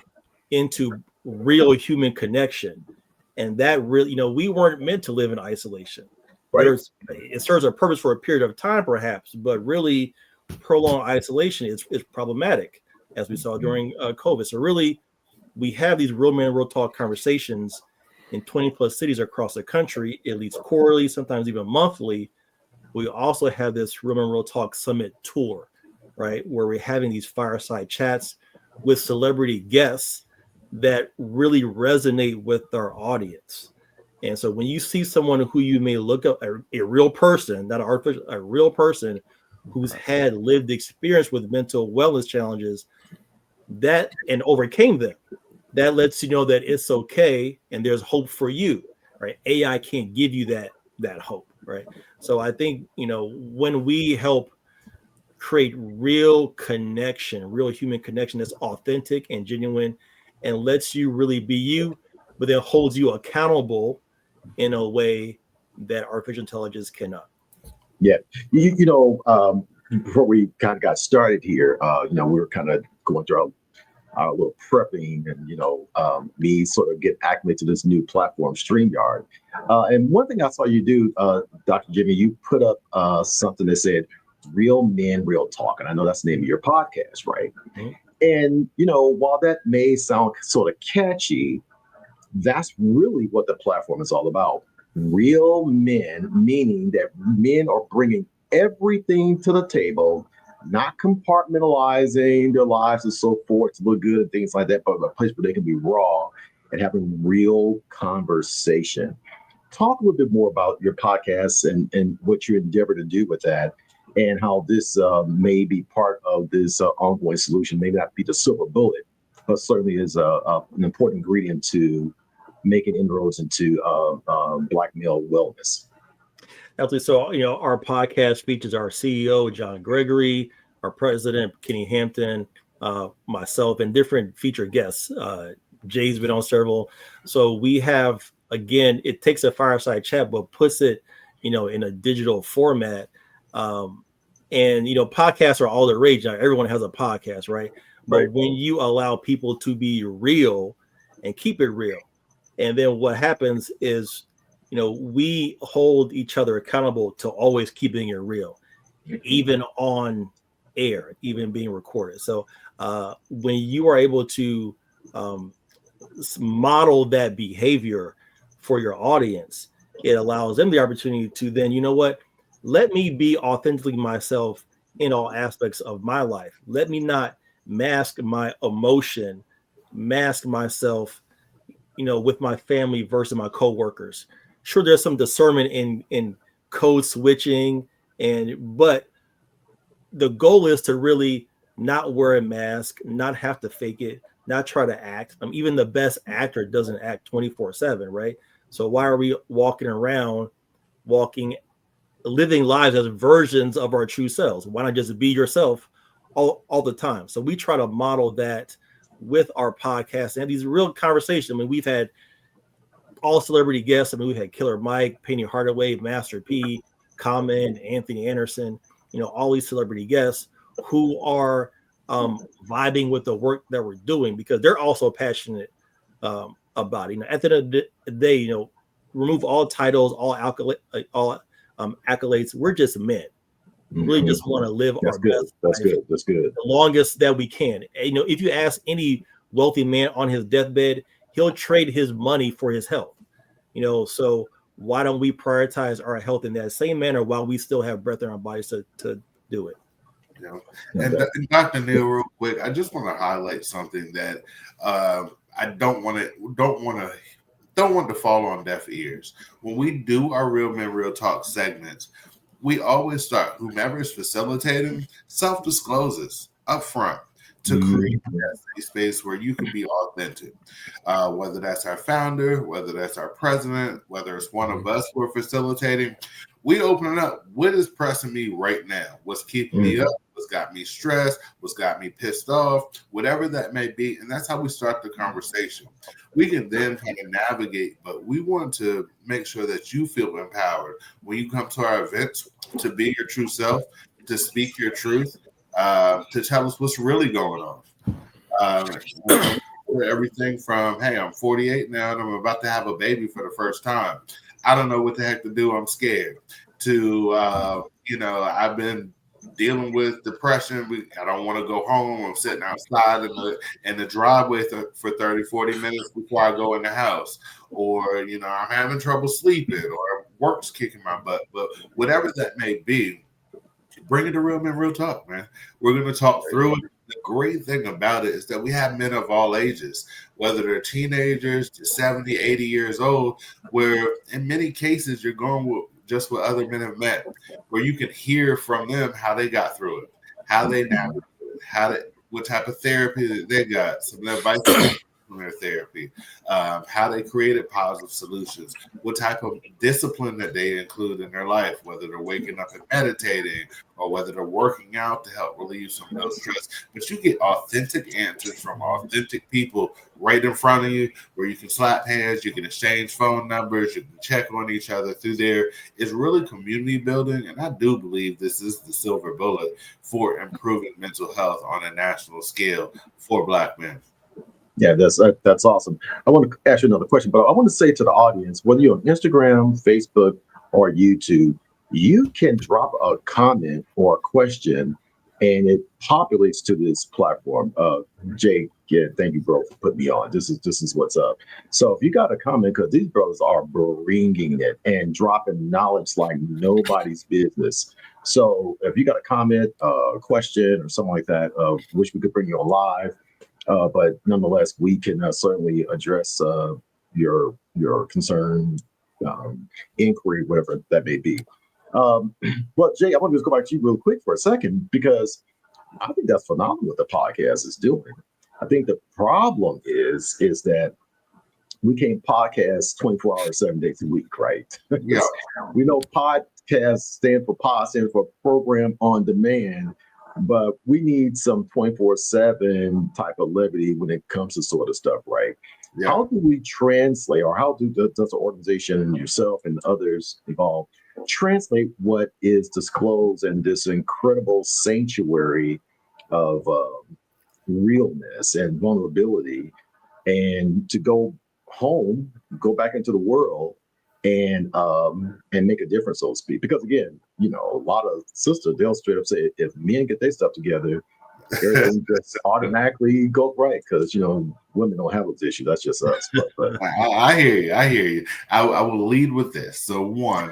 into real human connection. And that really, we weren't meant to live in isolation. It serves a purpose for a period of time, perhaps, but really prolonged isolation is problematic, as we saw during COVID. So really, we have these Real Men Real Talk conversations in 20 plus cities across the country, at least quarterly, sometimes even monthly. We also have this Real Men Real Talk Summit tour, right, where we're having these fireside chats with celebrity guests that really resonate with our audience. And so when you see someone who you may look up, a real person, not artificial, a real person who's had lived experience with mental wellness challenges that and overcame them, that lets you know that it's okay and there's hope for you, right? AI can't give you that hope, right? So I think, when we help create real connection, real human connection that's authentic and genuine and lets you really be you, but then holds you accountable in a way that artificial intelligence cannot. Yeah. Before we kind of got started here, we were kind of going through our little prepping and, me sort of get acclimated to this new platform, StreamYard. And one thing I saw you do, Dr. Jimmy, you put up something that said, Real Men, Real Talk. And I know that's the name of your podcast, right? Mm-hmm. And, while that may sound sort of catchy, that's really what the platform is all about. Real men, meaning that men are bringing everything to the table, not compartmentalizing their lives and so forth to look good and things like that, but a place where they can be raw and having real conversation. Talk a little bit more about your podcast and what you endeavor to do with that, and how this may be part of this ongoing solution. Maybe not be the silver bullet, but certainly is an important ingredient to making inroads into Black male wellness. Absolutely. So, our podcast features our CEO, John Gregory, our president, Kenny Hampton, myself, and different featured guests. Jay's been on several. So we have, again, it takes a fireside chat, but puts it, in a digital format And podcasts are all the rage now. Everyone has a podcast, right? But Right. when you allow people to be real and keep it real, and then what happens is, we hold each other accountable to always keeping it real, even on air, even being recorded. So when you are able to model that behavior for your audience, it allows them the opportunity to then, let me be authentically myself in all aspects of my life. Let me not mask my emotion, mask myself, with my family versus my coworkers. Sure, there's some discernment in code switching, but the goal is to really not wear a mask, not have to fake it, not try to act. Even the best actor doesn't act 24/7, right? So why are we walking around, living lives as versions of our true selves? Why not just be yourself all the time? So we try to model that with our podcast and these real conversations. We've had all celebrity guests. We've had Killer Mike, Penny Hardaway, Master P, Common, Anthony Anderson, all these celebrity guests who are vibing with the work that we're doing because they're also passionate about it. At the end of the day, remove all titles, all accolades. We're just men. We really just want to live That's our good. best That's life good. That's good. the longest that we can. If you ask any wealthy man on his deathbed, he'll trade his money for his health. So why don't we prioritize our health in that same manner while we still have breath in our bodies to do it? And Dr. Neal, real quick, I just want to highlight something that I don't want to fall on deaf ears. When we do our Real Men Real Talk segments, we always start, whomever is facilitating self-discloses up front to create that safe space where you can be authentic. Whether that's our founder, whether that's our president, whether it's one of us who are facilitating, we open it up. What is pressing me right now? What's keeping me up? What's got me stressed? What's got me pissed off? Whatever that may be. And that's how we start the conversation. We can then kind of navigate, but we want to make sure that you feel empowered when you come to our events to be your true self, to speak your truth, to tell us what's really going on. Everything from, hey, I'm 48 now and I'm about to have a baby for the first time. I don't know what the heck to do. I'm scared. To, I've been dealing with depression. I don't want to go home. I'm sitting outside in the driveway for 30, 40 minutes before I go in the house. Or, I'm having trouble sleeping or work's kicking my butt. But whatever that may be, bring it to Real Men Real Talk, man. We're going to talk through it. The great thing about it is that we have men of all ages, whether they're teenagers to 70, 80 years old, where in many cases you're going with just what other men have met, where you can hear from them how they got through it, how they navigated it, what type of therapy that they got, some advice from their therapy, how they created positive solutions, what type of discipline that they include in their life, whether they're waking up and meditating or whether they're working out to help relieve some of those stress. But you get authentic answers from authentic people right in front of you where you can slap hands, you can exchange phone numbers, you can check on each other through there. It's really community building. And I do believe this is the silver bullet for improving mental health on a national scale for Black men. Yeah, that's awesome. I want to ask you another question, but I want to say to the audience, whether you're on Instagram, Facebook, or YouTube, you can drop a comment or a question, and it populates to this platform. Jay, yeah, thank you, bro, for putting me on. This is what's up. So if you got a comment, because these brothers are bringing it and dropping knowledge like nobody's business. So if you got a comment, a question, or something like that, wish we could bring you on live. But nonetheless, we can certainly address your concern, inquiry, whatever that may be. But Jay, I want to just go back to you real quick for a second, because I think that's phenomenal what the podcast is doing. I think the problem is that we can't podcast 24 hours, 7 days a week, right? Yeah. We know podcast stands for program on demand. But we need some 24/7 type of liberty when it comes to sort of stuff, right? Yeah. How do we translate, or how does the organization and yourself and others involved translate what is disclosed in this incredible sanctuary of realness and vulnerability, and to go home, go back into the world, and make a difference, so to speak. Because again, a lot of sisters, they'll straight up say, if men get their stuff together, everything just automatically goes right, because women don't have those issues. That's just us. But I hear you. I hear you. I will lead with this. So one,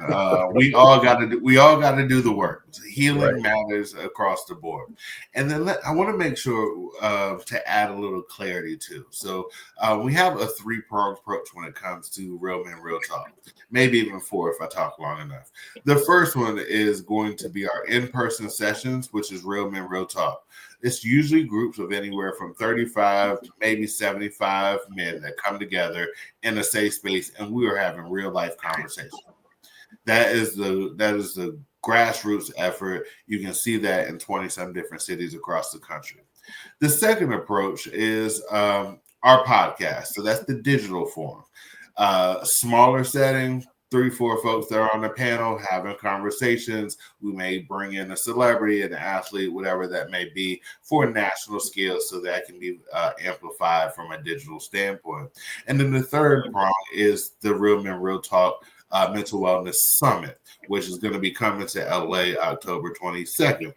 we all got to do the work. Healing matters across the board. And then I want to make sure to add a little clarity too. So we have a 3-pronged approach when it comes to Real Men Real Talk. Maybe even 4 if I talk long enough. The first one is going to be our in-person sessions, which is Real Men Real Talk. It's usually groups of anywhere from 35 to maybe 75 men that come together in a safe space, and we are having real life conversations. That is the grassroots effort. You can see that in 20-some different cities across the country. The second approach is our podcast. So that's the digital form. Smaller setting, 3-4 folks that are on the panel having conversations. We may bring in a celebrity, an athlete, whatever that may be, for a national scale, so that can be amplified from a digital standpoint. And then the third prong is the Real Men Real Talk Mental Wellness Summit, which is going to be coming to LA October 22nd.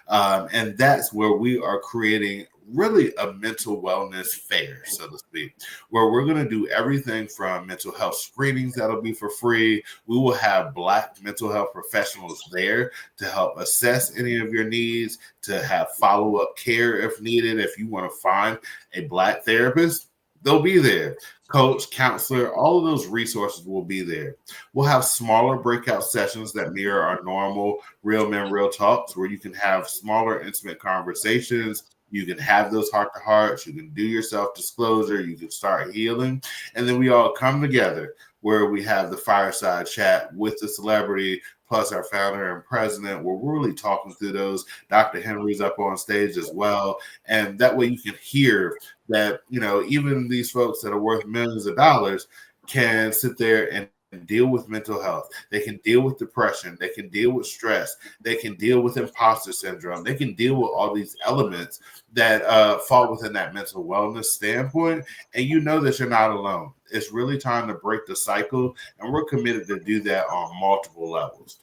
And that's where we are creating really a mental wellness fair, so to speak, where we're going to do everything from mental health screenings that'll be for free. We will have Black mental health professionals there to help assess any of your needs, to have follow-up care if needed. If you want to find a Black therapist, they'll be there. Coach, counselor, all of those resources will be there. We'll have smaller breakout sessions that mirror our normal Real Men Real Talks, where you can have smaller, intimate conversations. You can have those heart-to-hearts. You can do your self-disclosure. You can start healing. And then we all come together where we have the fireside chat with the celebrity, plus our founder and president, where we're really talking through those. Dr. Henry's up on stage as well. And that way you can hear that, even these folks that are worth millions of dollars can sit there and deal with mental health. They can deal with depression. They can deal with stress. They can deal with imposter syndrome. They can deal with all these elements that fall within that mental wellness standpoint. And that you're not alone. It's really time to break the cycle. And we're committed to do that on multiple levels.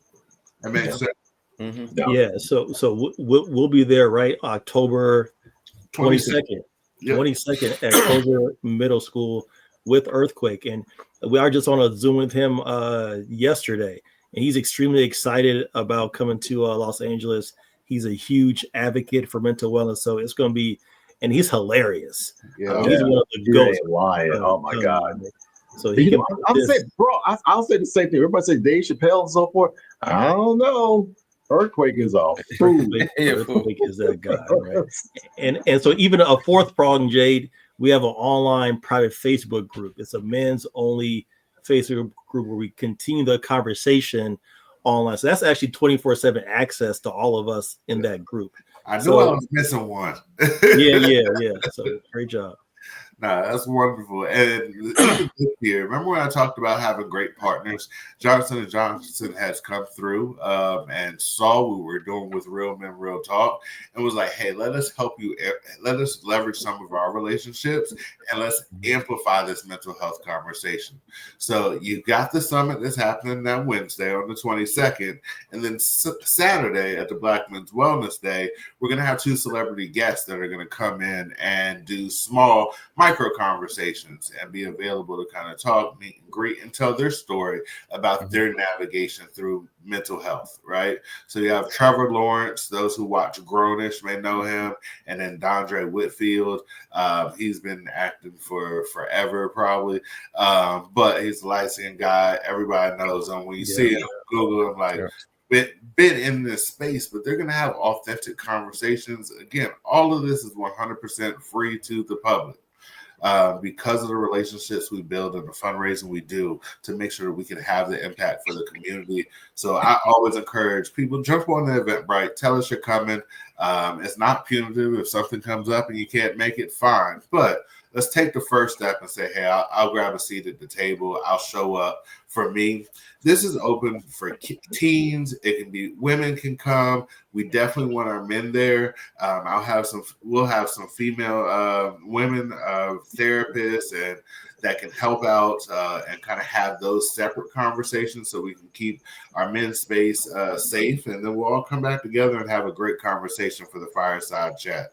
That makes sense? Mm-hmm. Yeah. So we'll be there, right? October 22nd. Yep. 22nd at Kroger Middle School with Earthquake. And we are just on a Zoom with him yesterday, and he's extremely excited about coming to Los Angeles. He's a huge advocate for mental wellness, so it's going to be, and he's hilarious. He's one of the ghosts. Oh my God! So he can. I'll say, bro. I'll say the same thing. Everybody say Dave Chappelle and so forth. I don't know. Earthquake is a fool. Earthquake is that guy, right? And so even a fourth prong, Jade. We have an online private Facebook group. It's a men's only Facebook group where we continue the conversation online. So that's actually 24/7 access to all of us in that group. I knew I was missing one. Yeah. So great job. Nah, that's wonderful. And this year, remember when I talked about having great partners? Johnson & Johnson has come through and saw what we were doing with Real Men Real Talk and was like, hey, let us help you. Let us leverage some of our relationships and let's amplify this mental health conversation. So you got the summit that's happening that Wednesday on the 22nd. And then Saturday at the Black Men's Wellness Day, we're going to have 2 celebrity guests that are going to come in and do small micro conversations and be available to kind of talk, meet and greet, and tell their story about their navigation through mental health, right? So you have Trevor Lawrence, those who watch Grownish may know him, and then Dondre Whitfield. He's been acting for forever, probably, but he's a light-skinned guy. Everybody knows him. When you see him, Google him, like, been in this space, but they're going to have authentic conversations. Again, all of this is 100% free to the public. Because of the relationships we build and the fundraising we do to make sure that we can have the impact for the community. So I always encourage people, jump on the Eventbrite, tell us you're coming. It's not punitive. If something comes up and you can't make it, fine. But let's take the first step and say, hey, I'll grab a seat at the table. I'll show up for me. This is open for teens. It can be women can come. We definitely want our men there. We'll have some female women therapists and that can help out and kind of have those separate conversations so we can keep our men's space safe. And then we'll all come back together and have a great conversation for the fireside chat.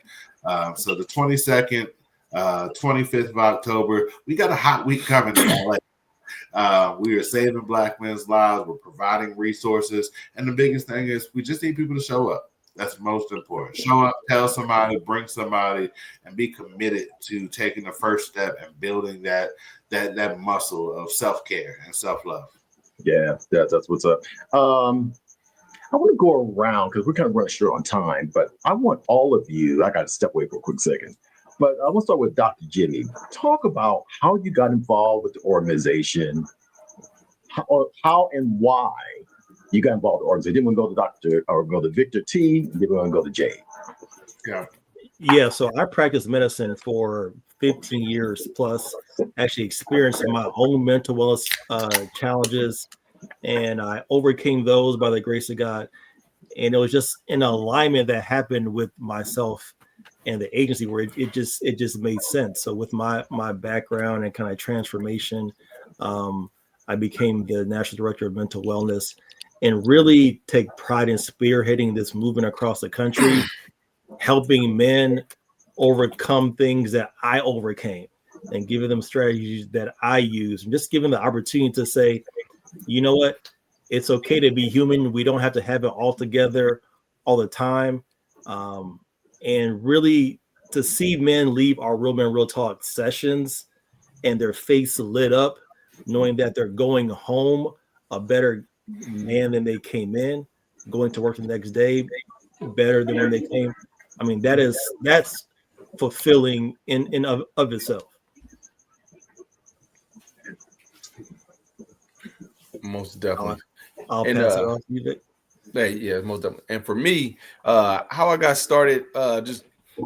So the 22nd, 25th of October, we got a hot week coming in LA. We are saving Black men's lives. We're providing resources. And the biggest thing is we just need people to show up. That's most important. Show up, tell somebody, bring somebody, and be committed to taking the first step and building that muscle of self-care and self-love. Yeah, that's what's up. I want to go around because we're kind of running short on time, but I want all of you, I got to step away for a quick second, but I want to start with Dr. Jimmy. Talk about how you got involved with the organization, how and why you got involved with the organization. You didn't want to go to go to Victor T. You didn't want to go to Jay. Yeah, so I practiced medicine for 15 years plus, actually experiencing my own mental wellness challenges, and I overcame those by the grace of God. And it was just an alignment that happened with myself and the agency where it just made sense. So with my background and kind of transformation, I became the National Director of Mental Wellness and really take pride in spearheading this movement across the country, helping men overcome things that I overcame and giving them strategies that I use, and just giving the opportunity to say, you know what, it's okay to be human. We don't have to have it all together all the time. And really to see men leave our Real Men Real Talk sessions and their face lit up, knowing that they're going home a better man than they came in, going to work the next day better than when they came. I mean, that's fulfilling in of itself. Most definitely. I'll pass it on to you, Vic. Yeah, most definitely. And for me, how I got started, just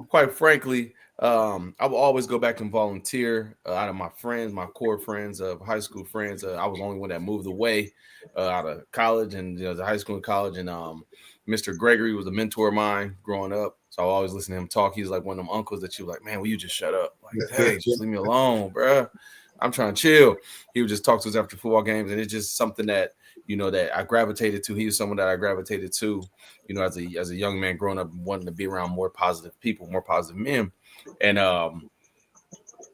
quite frankly, I will always go back and volunteer. Out of my friends, my core friends, high school friends, I was the only one that moved away out of college and the high school and college. And Mr. Gregory was a mentor of mine growing up, so I always listen to him talk. He's like one of them uncles that you like, man, will you just shut up? Like, hey, just leave me alone, bro. I'm trying to chill. He would just talk to us after football games, and it's just something that that I gravitated to. He was someone that I gravitated to, as a young man growing up, wanting to be around more positive people, more positive men. And I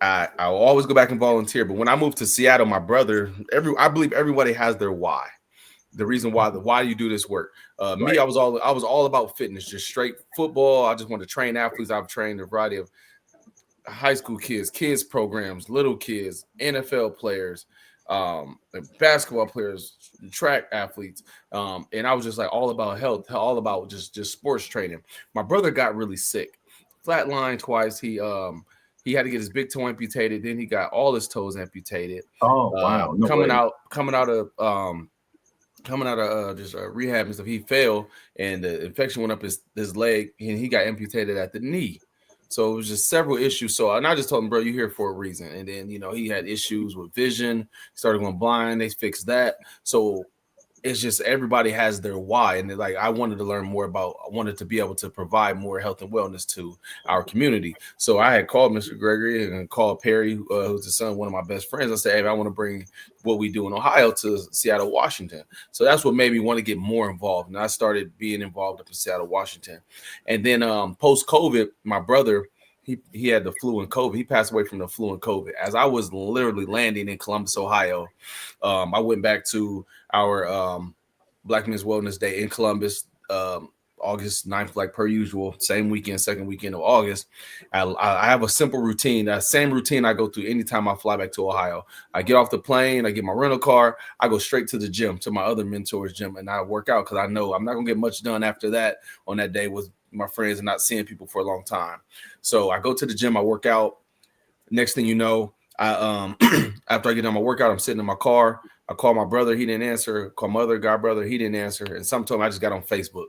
will always go back and volunteer. But when I moved to Seattle, my brother, I believe everybody has their why. The reason why you do this work. Right. Me, I was all about fitness, just straight football. I just wanted to train athletes. I've trained a variety of high school kids programs, little kids, NFL players, basketball players, track athletes. And I was just like all about health, all about just sports training. My brother got really sick, flatlined twice. He had to get his big toe amputated. Then he got all his toes amputated. Oh, wow. No coming out of just rehab and stuff, he fell and the infection went up his leg and he got amputated at the knee. So it was just several issues. So and I just told him, bro, you're here for a reason. And then he had issues with vision, started going blind. They fixed that. So it's just everybody has their why. And like I wanted to be able to provide more health and wellness to our community. So I had called Mr. Gregory and called Perry, who's the son of one of my best friends. I said, hey, I want to bring what we do in Ohio to Seattle, Washington. So that's what made me want to get more involved. And I started being involved up in Seattle, Washington. And then post-COVID, my brother, he had the flu and COVID. He passed away from the flu and COVID. As I was literally landing in Columbus, Ohio, I went back to our Black Men's Wellness Day in Columbus, August 9th, like per usual, same weekend, second weekend of August. I have a simple routine, that same routine I go through anytime I fly back to Ohio. I get off the plane, I get my rental car, I go straight to the gym, to my other mentor's gym, and I work out because I know I'm not going to get much done after that on that day with my friends and not seeing people for a long time. So I go to the gym, I work out. Next thing you know, I after I get done my workout, I'm sitting in my car. I call my brother, he didn't answer. Call my other god brother, he didn't answer. And sometime I just got on Facebook.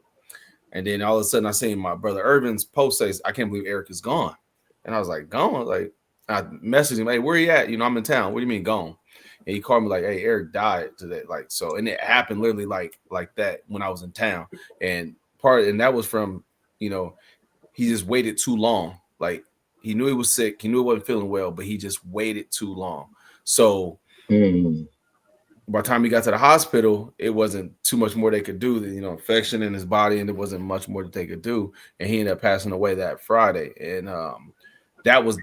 And then all of a sudden I seen my brother Irvin's post says, I can't believe Eric is gone. And I was like, gone? Like I messaged him, hey, where you at? I'm in town. What do you mean gone? and he called me like, "Hey, Eric died today." Like, so, and it happened literally like that when I was in town, and that was from, you know, he just waited too long. Like, he knew he was sick, he knew he wasn't feeling well, but he just waited too long. So by the time he got to the hospital, it wasn't too much more they could do. You know, infection in his body, and there wasn't much more that they could do. And he ended up passing away that Friday. And that was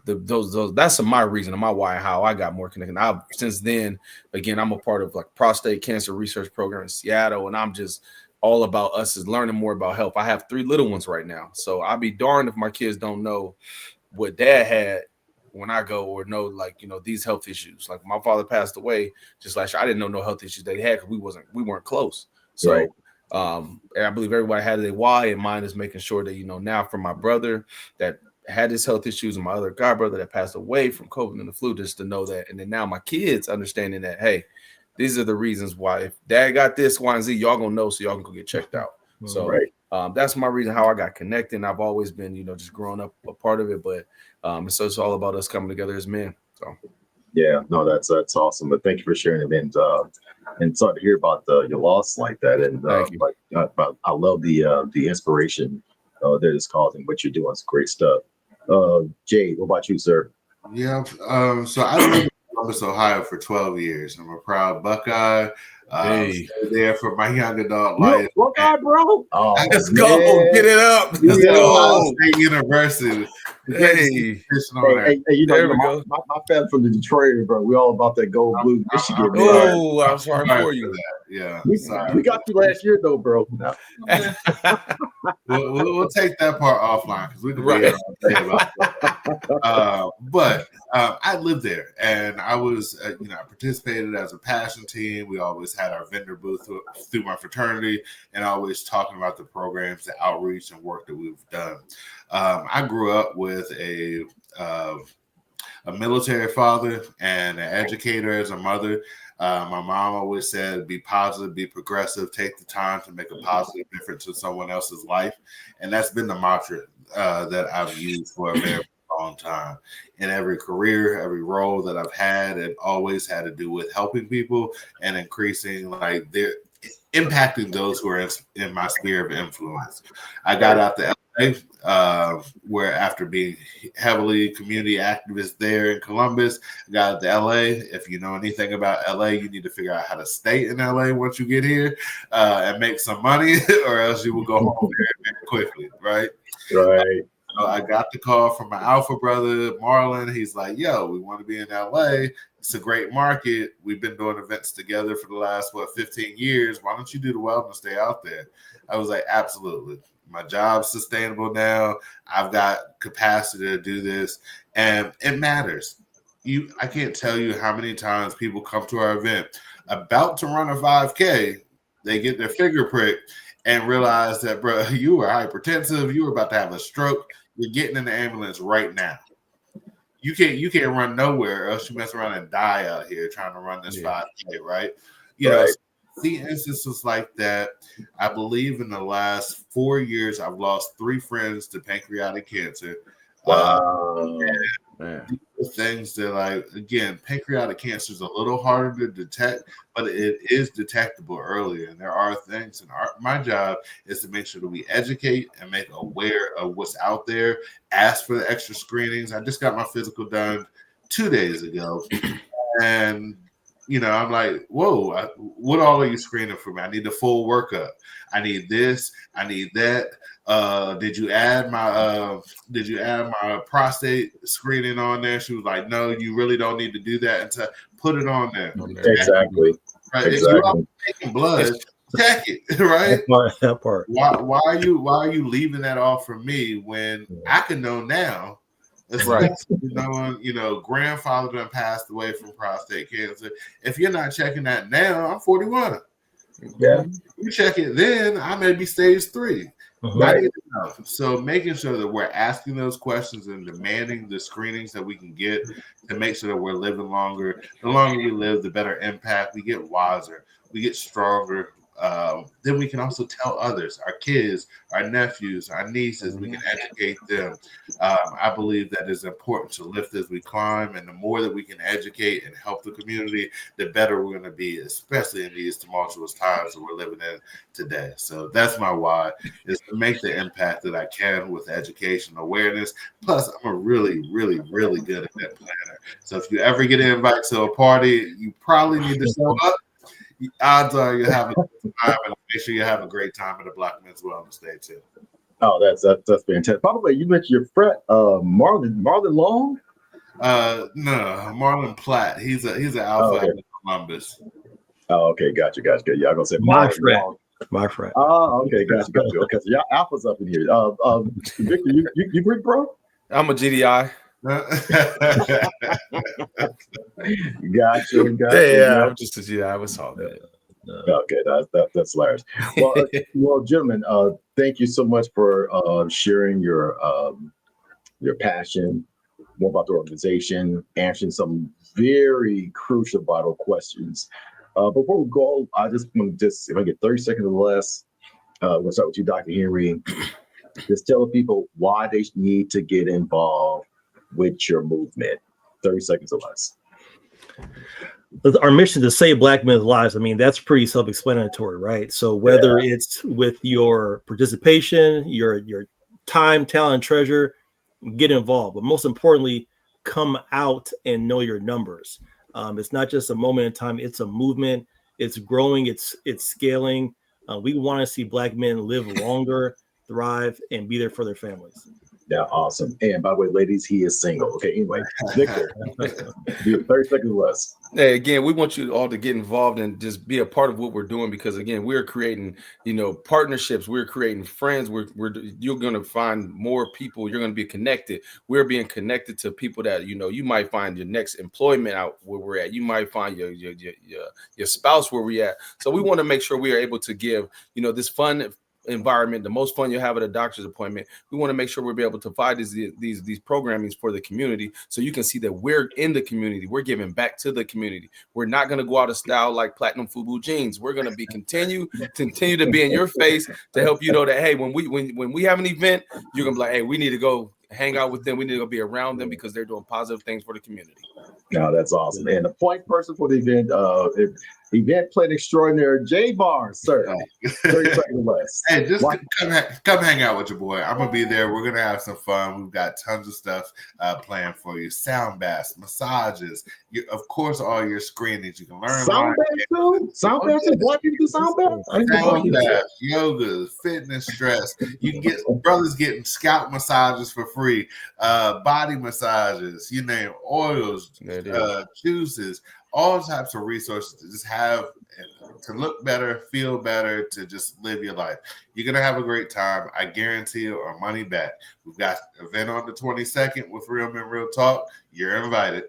that's my reason and my why, how I got more connected. I've since then, again, I'm a part of like prostate cancer research program in Seattle, and I'm just all about us is learning more about health. I have 3 little ones right now, so I'll be darned if my kids don't know what dad had when I go, or know, like, you know, these health issues. Like, my father passed away just last year. I didn't know no health issues that he had because we weren't close. So Right. and I believe everybody had their why, and mine is making sure that, you know, now for my brother that had his health issues and my other god brother that passed away from COVID and the flu, just to know that. And then now my kids understanding that, hey, these are the reasons why if dad got this, Y, and Z, y'all gonna know, so y'all can go get checked out. So Right. That's my reason how I got connected. And I've always been, you know, just growing up a part of it. But so it's all about us coming together as men. So Yeah, no, that's awesome. But thank you for sharing it, and sorry to hear about your loss like that. And Thank you. but I love the inspiration that is causing what you're doing. It's great stuff. Jay, what about you, sir? Yeah. So I lived in Columbus, Ohio for 12 years. I'm a proud Buckeye. Hey. Stayed there for my young adult life. What guy, bro? Oh, Let's go. man. Get it up. Let's Let's go. Ohio go. State University. Hey. Hey, you There know, we go. my family from the Detroit area, bro. We all about that gold blue Michigan. man. Oh, I'm sorry for you. Yeah. We got you last year, though, bro. No. We'll take that part offline because we can Right. be here all day about that. But I lived there, and I was, I participated as a passion team. We always had our vendor booth through my fraternity, and always talking about the programs, the outreach, and work that we've done. I grew up with a military father and an educator as a mother. My mom always said, be positive, be progressive, take the time to make a positive difference in someone else's life. And that's been the mantra that I've used for a very long time. In every career, every role that I've had, it always had to do with helping people and increasing, like, their impacting those who are in my sphere of influence. I got out to LA, where after being heavily community activist there in Columbus, I got out to LA. If you know anything about LA, you need to figure out how to stay in LA once you get here and make some money, or else you will go home very quickly, right? Right. So I got the call from my alpha brother, Marlon. He's like, yo, we want to be in LA. It's a great market. We've been doing events together for the last, 15 years. Why don't you do the wellness day out there? I was like, absolutely. My job's sustainable now. I've got capacity to do this, and it matters. I can't tell you how many times people come to our event about to run a 5K. They get their finger pricked and realize that, bro, you were hypertensive. You were about to have a stroke. You're getting in the ambulance right now. You can't run nowhere, or else you mess around and die out here trying to run this 5K, right? You know, see instances like that. I believe in the last 4 years, I've lost 3 friends to pancreatic cancer. Wow. Things that, like, again, pancreatic cancer is a little harder to detect, but it is detectable earlier. And there are things, and my job is to make sure that we educate and make aware of what's out there. Ask for the extra screenings. I just got my physical done 2 days ago, and I'm like, whoa, what all are you screening for me? I need the full workup. I need this. I need that. Did you add my prostate screening on there? She was like, no, you really don't need to do that until put it on there. Exactly. Right? Exactly. If you're taking blood, check it, right? That part. Why are you leaving that off for me when I can know now? Right. Grandfather done passed away from prostate cancer. If you're not checking that now, I'm 41. Yeah. You check it then, I may be stage 3. Right. So making sure that we're asking those questions and demanding the screenings that we can get to make sure that we're living longer. The longer we live, the better impact. We get wiser. We get stronger. then we can also tell others, our kids, our nephews, our nieces, we can educate them. I believe that is important to lift as we climb, and the more that we can educate and help the community, the better we're going to be, especially in these tumultuous times that we're living in today. So that's my why, is to make the impact that I can with education, awareness. Plus, I'm a really, really, really good event planner. So if you ever get an invite to a party, you probably need to show up. Odds are you'll have a good time, and make sure you have a great time at the Black Men's Wellness Day too. Oh, that's fantastic. By the way, you mentioned your friend Marlon Long. No, Marlon Platt. He's an alpha out of Columbus. Oh, okay, gotcha. Yeah, I'm gonna say My Marlon friend. Long. My friend. Oh, okay, gotcha. Okay, so y'all alphas up in here. Victor, you Greek, bro? I'm a GDI. Gotcha. Yeah, I'm just a GDI. I was all good. Okay, that's hilarious. Well, gentlemen, thank you so much for sharing your passion, more about the organization, answering some very crucial, vital questions. Before we go, I just want to if I get 30 seconds or less, we'll start with you, Dr. Henry. Just tell people why they need to get involved with your movement. 30 seconds or less. Our mission to save Black men's lives, I mean, that's pretty self-explanatory, right? So whether it's with your participation, your time, talent, treasure, get involved. But most importantly, come out and know your numbers. It's not just a moment in time, it's a movement. It's growing, it's scaling. We want to see Black men live longer, thrive, and be there for their families. Yeah, awesome. And by the way, ladies, he is single. Okay, anyway, Victor, 30 seconds less. Hey, again, we want you all to get involved and just be a part of what we're doing, because again, we're creating, partnerships. We're creating friends. You're going to find more people. You're going to be connected. We're being connected to people that, you might find your next employment out where we're at. You might find your spouse where we're at. So we want to make sure we are able to give, this fun environment, the most fun you'll have at a doctor's appointment. We want to make sure we'll be able to provide these programmings for the community, so you can see that we're in the community. We're giving back to the community. We're not going to go out of style like Platinum Fubu jeans. We're going to be continue to be in your face to help you know that, hey, when we have an event, you're going to be like, hey, we need to go hang out with them. We need to go be around them because they're doing positive things for the community. No, that's awesome. And the point person for the event, event plan extraordinaire, Jay Barnes, sir. 30 seconds less. Hey, just come hang out with your boy. I'm gonna be there. We're gonna have some fun. We've got tons of stuff planned for you. Sound baths, massages, of course, all your screenings. You can learn. Sound baths too. Sound baths. Black people do sound baths. Sound baths, yoga, fitness, stress. You can get brothers getting scalp massages for free, body massages. You name oils, juices. All types of resources to just have to look better, feel better, to just live your life. You're going to have a great time. I guarantee you our money back. We've got an event on the 22nd with Real Men Real Talk. You're invited.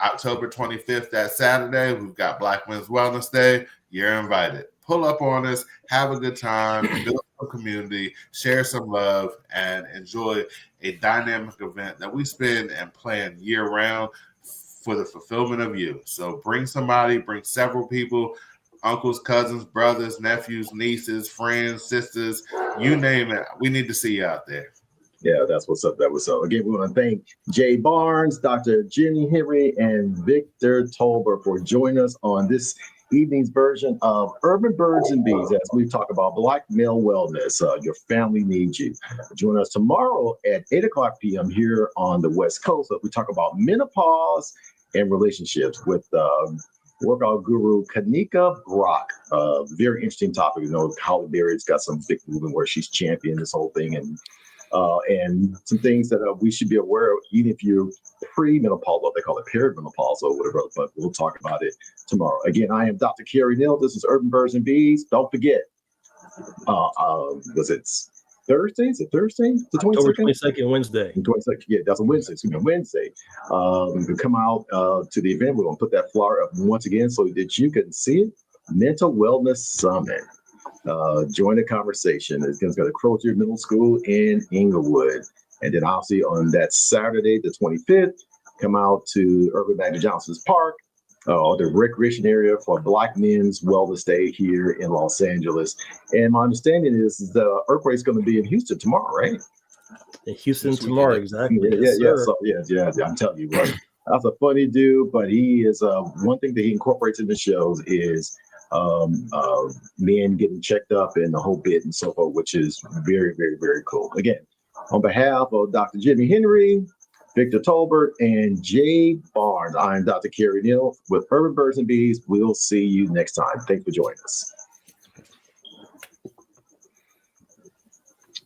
October 25th, that Saturday, we've got Black Men's Wellness Day. You're invited. Pull up on us, have a good time, build a community, share some love, and enjoy a dynamic event that we spend and plan year round for the fulfillment of you. So bring somebody, bring several people, uncles, cousins, brothers, nephews, nieces, friends, sisters, you name it. We need to see you out there. Yeah, that's what's up. That was up. Again, we want to thank Jay Barnes, Dr. Jenny Henry, and Victor Tolbert for joining us on this evening's version of Urban Birds and Bees as we talk about Black male wellness. Your family needs you. Join us tomorrow at 8:00 p.m. here on the West Coast. We talk about menopause and relationships with workout guru Kanika Brock. Very interesting topic. Holly Berry's got some big movement where she's championing this whole thing, and some things that we should be aware of, even if you're pre-menopausal, they call it perimenopausal or whatever, but we'll talk about it tomorrow. Again, I am Dr. Kerry Neal. This is Urban Birds and Bees. Don't forget, was it Thursday? Is it Thursday? The 22nd? October 22nd, Wednesday. 22nd, yeah, that's a Wednesday. It's going to be Wednesday. You can come out to the event. We're going to put that flyer up once again so that you can see it. Mental Wellness Summit. Join the conversation. It's going to go to Crozier Middle School in Inglewood. And then obviously on that Saturday, the 25th, come out to Urban Magna Johnson's Park the recreation area for Black men's wellness day here in Los Angeles. And my understanding is the Earthquake is going to be in Houston tomorrow, right? In Houston This weekend, tomorrow, yeah. exactly. Yeah, Yes, yeah, sir. so, yeah. I'm telling you what, that's a funny dude. But he is one thing that he incorporates in the shows is men getting checked up and the whole bit and so forth, which is very, very, very cool. Again, on behalf of Dr. Jimmy Henry, Victor Tolbert, and Jay Barnes, I'm Dr. Kerry Neal with Urban Birds and Bees. We'll see you next time. Thanks for joining us.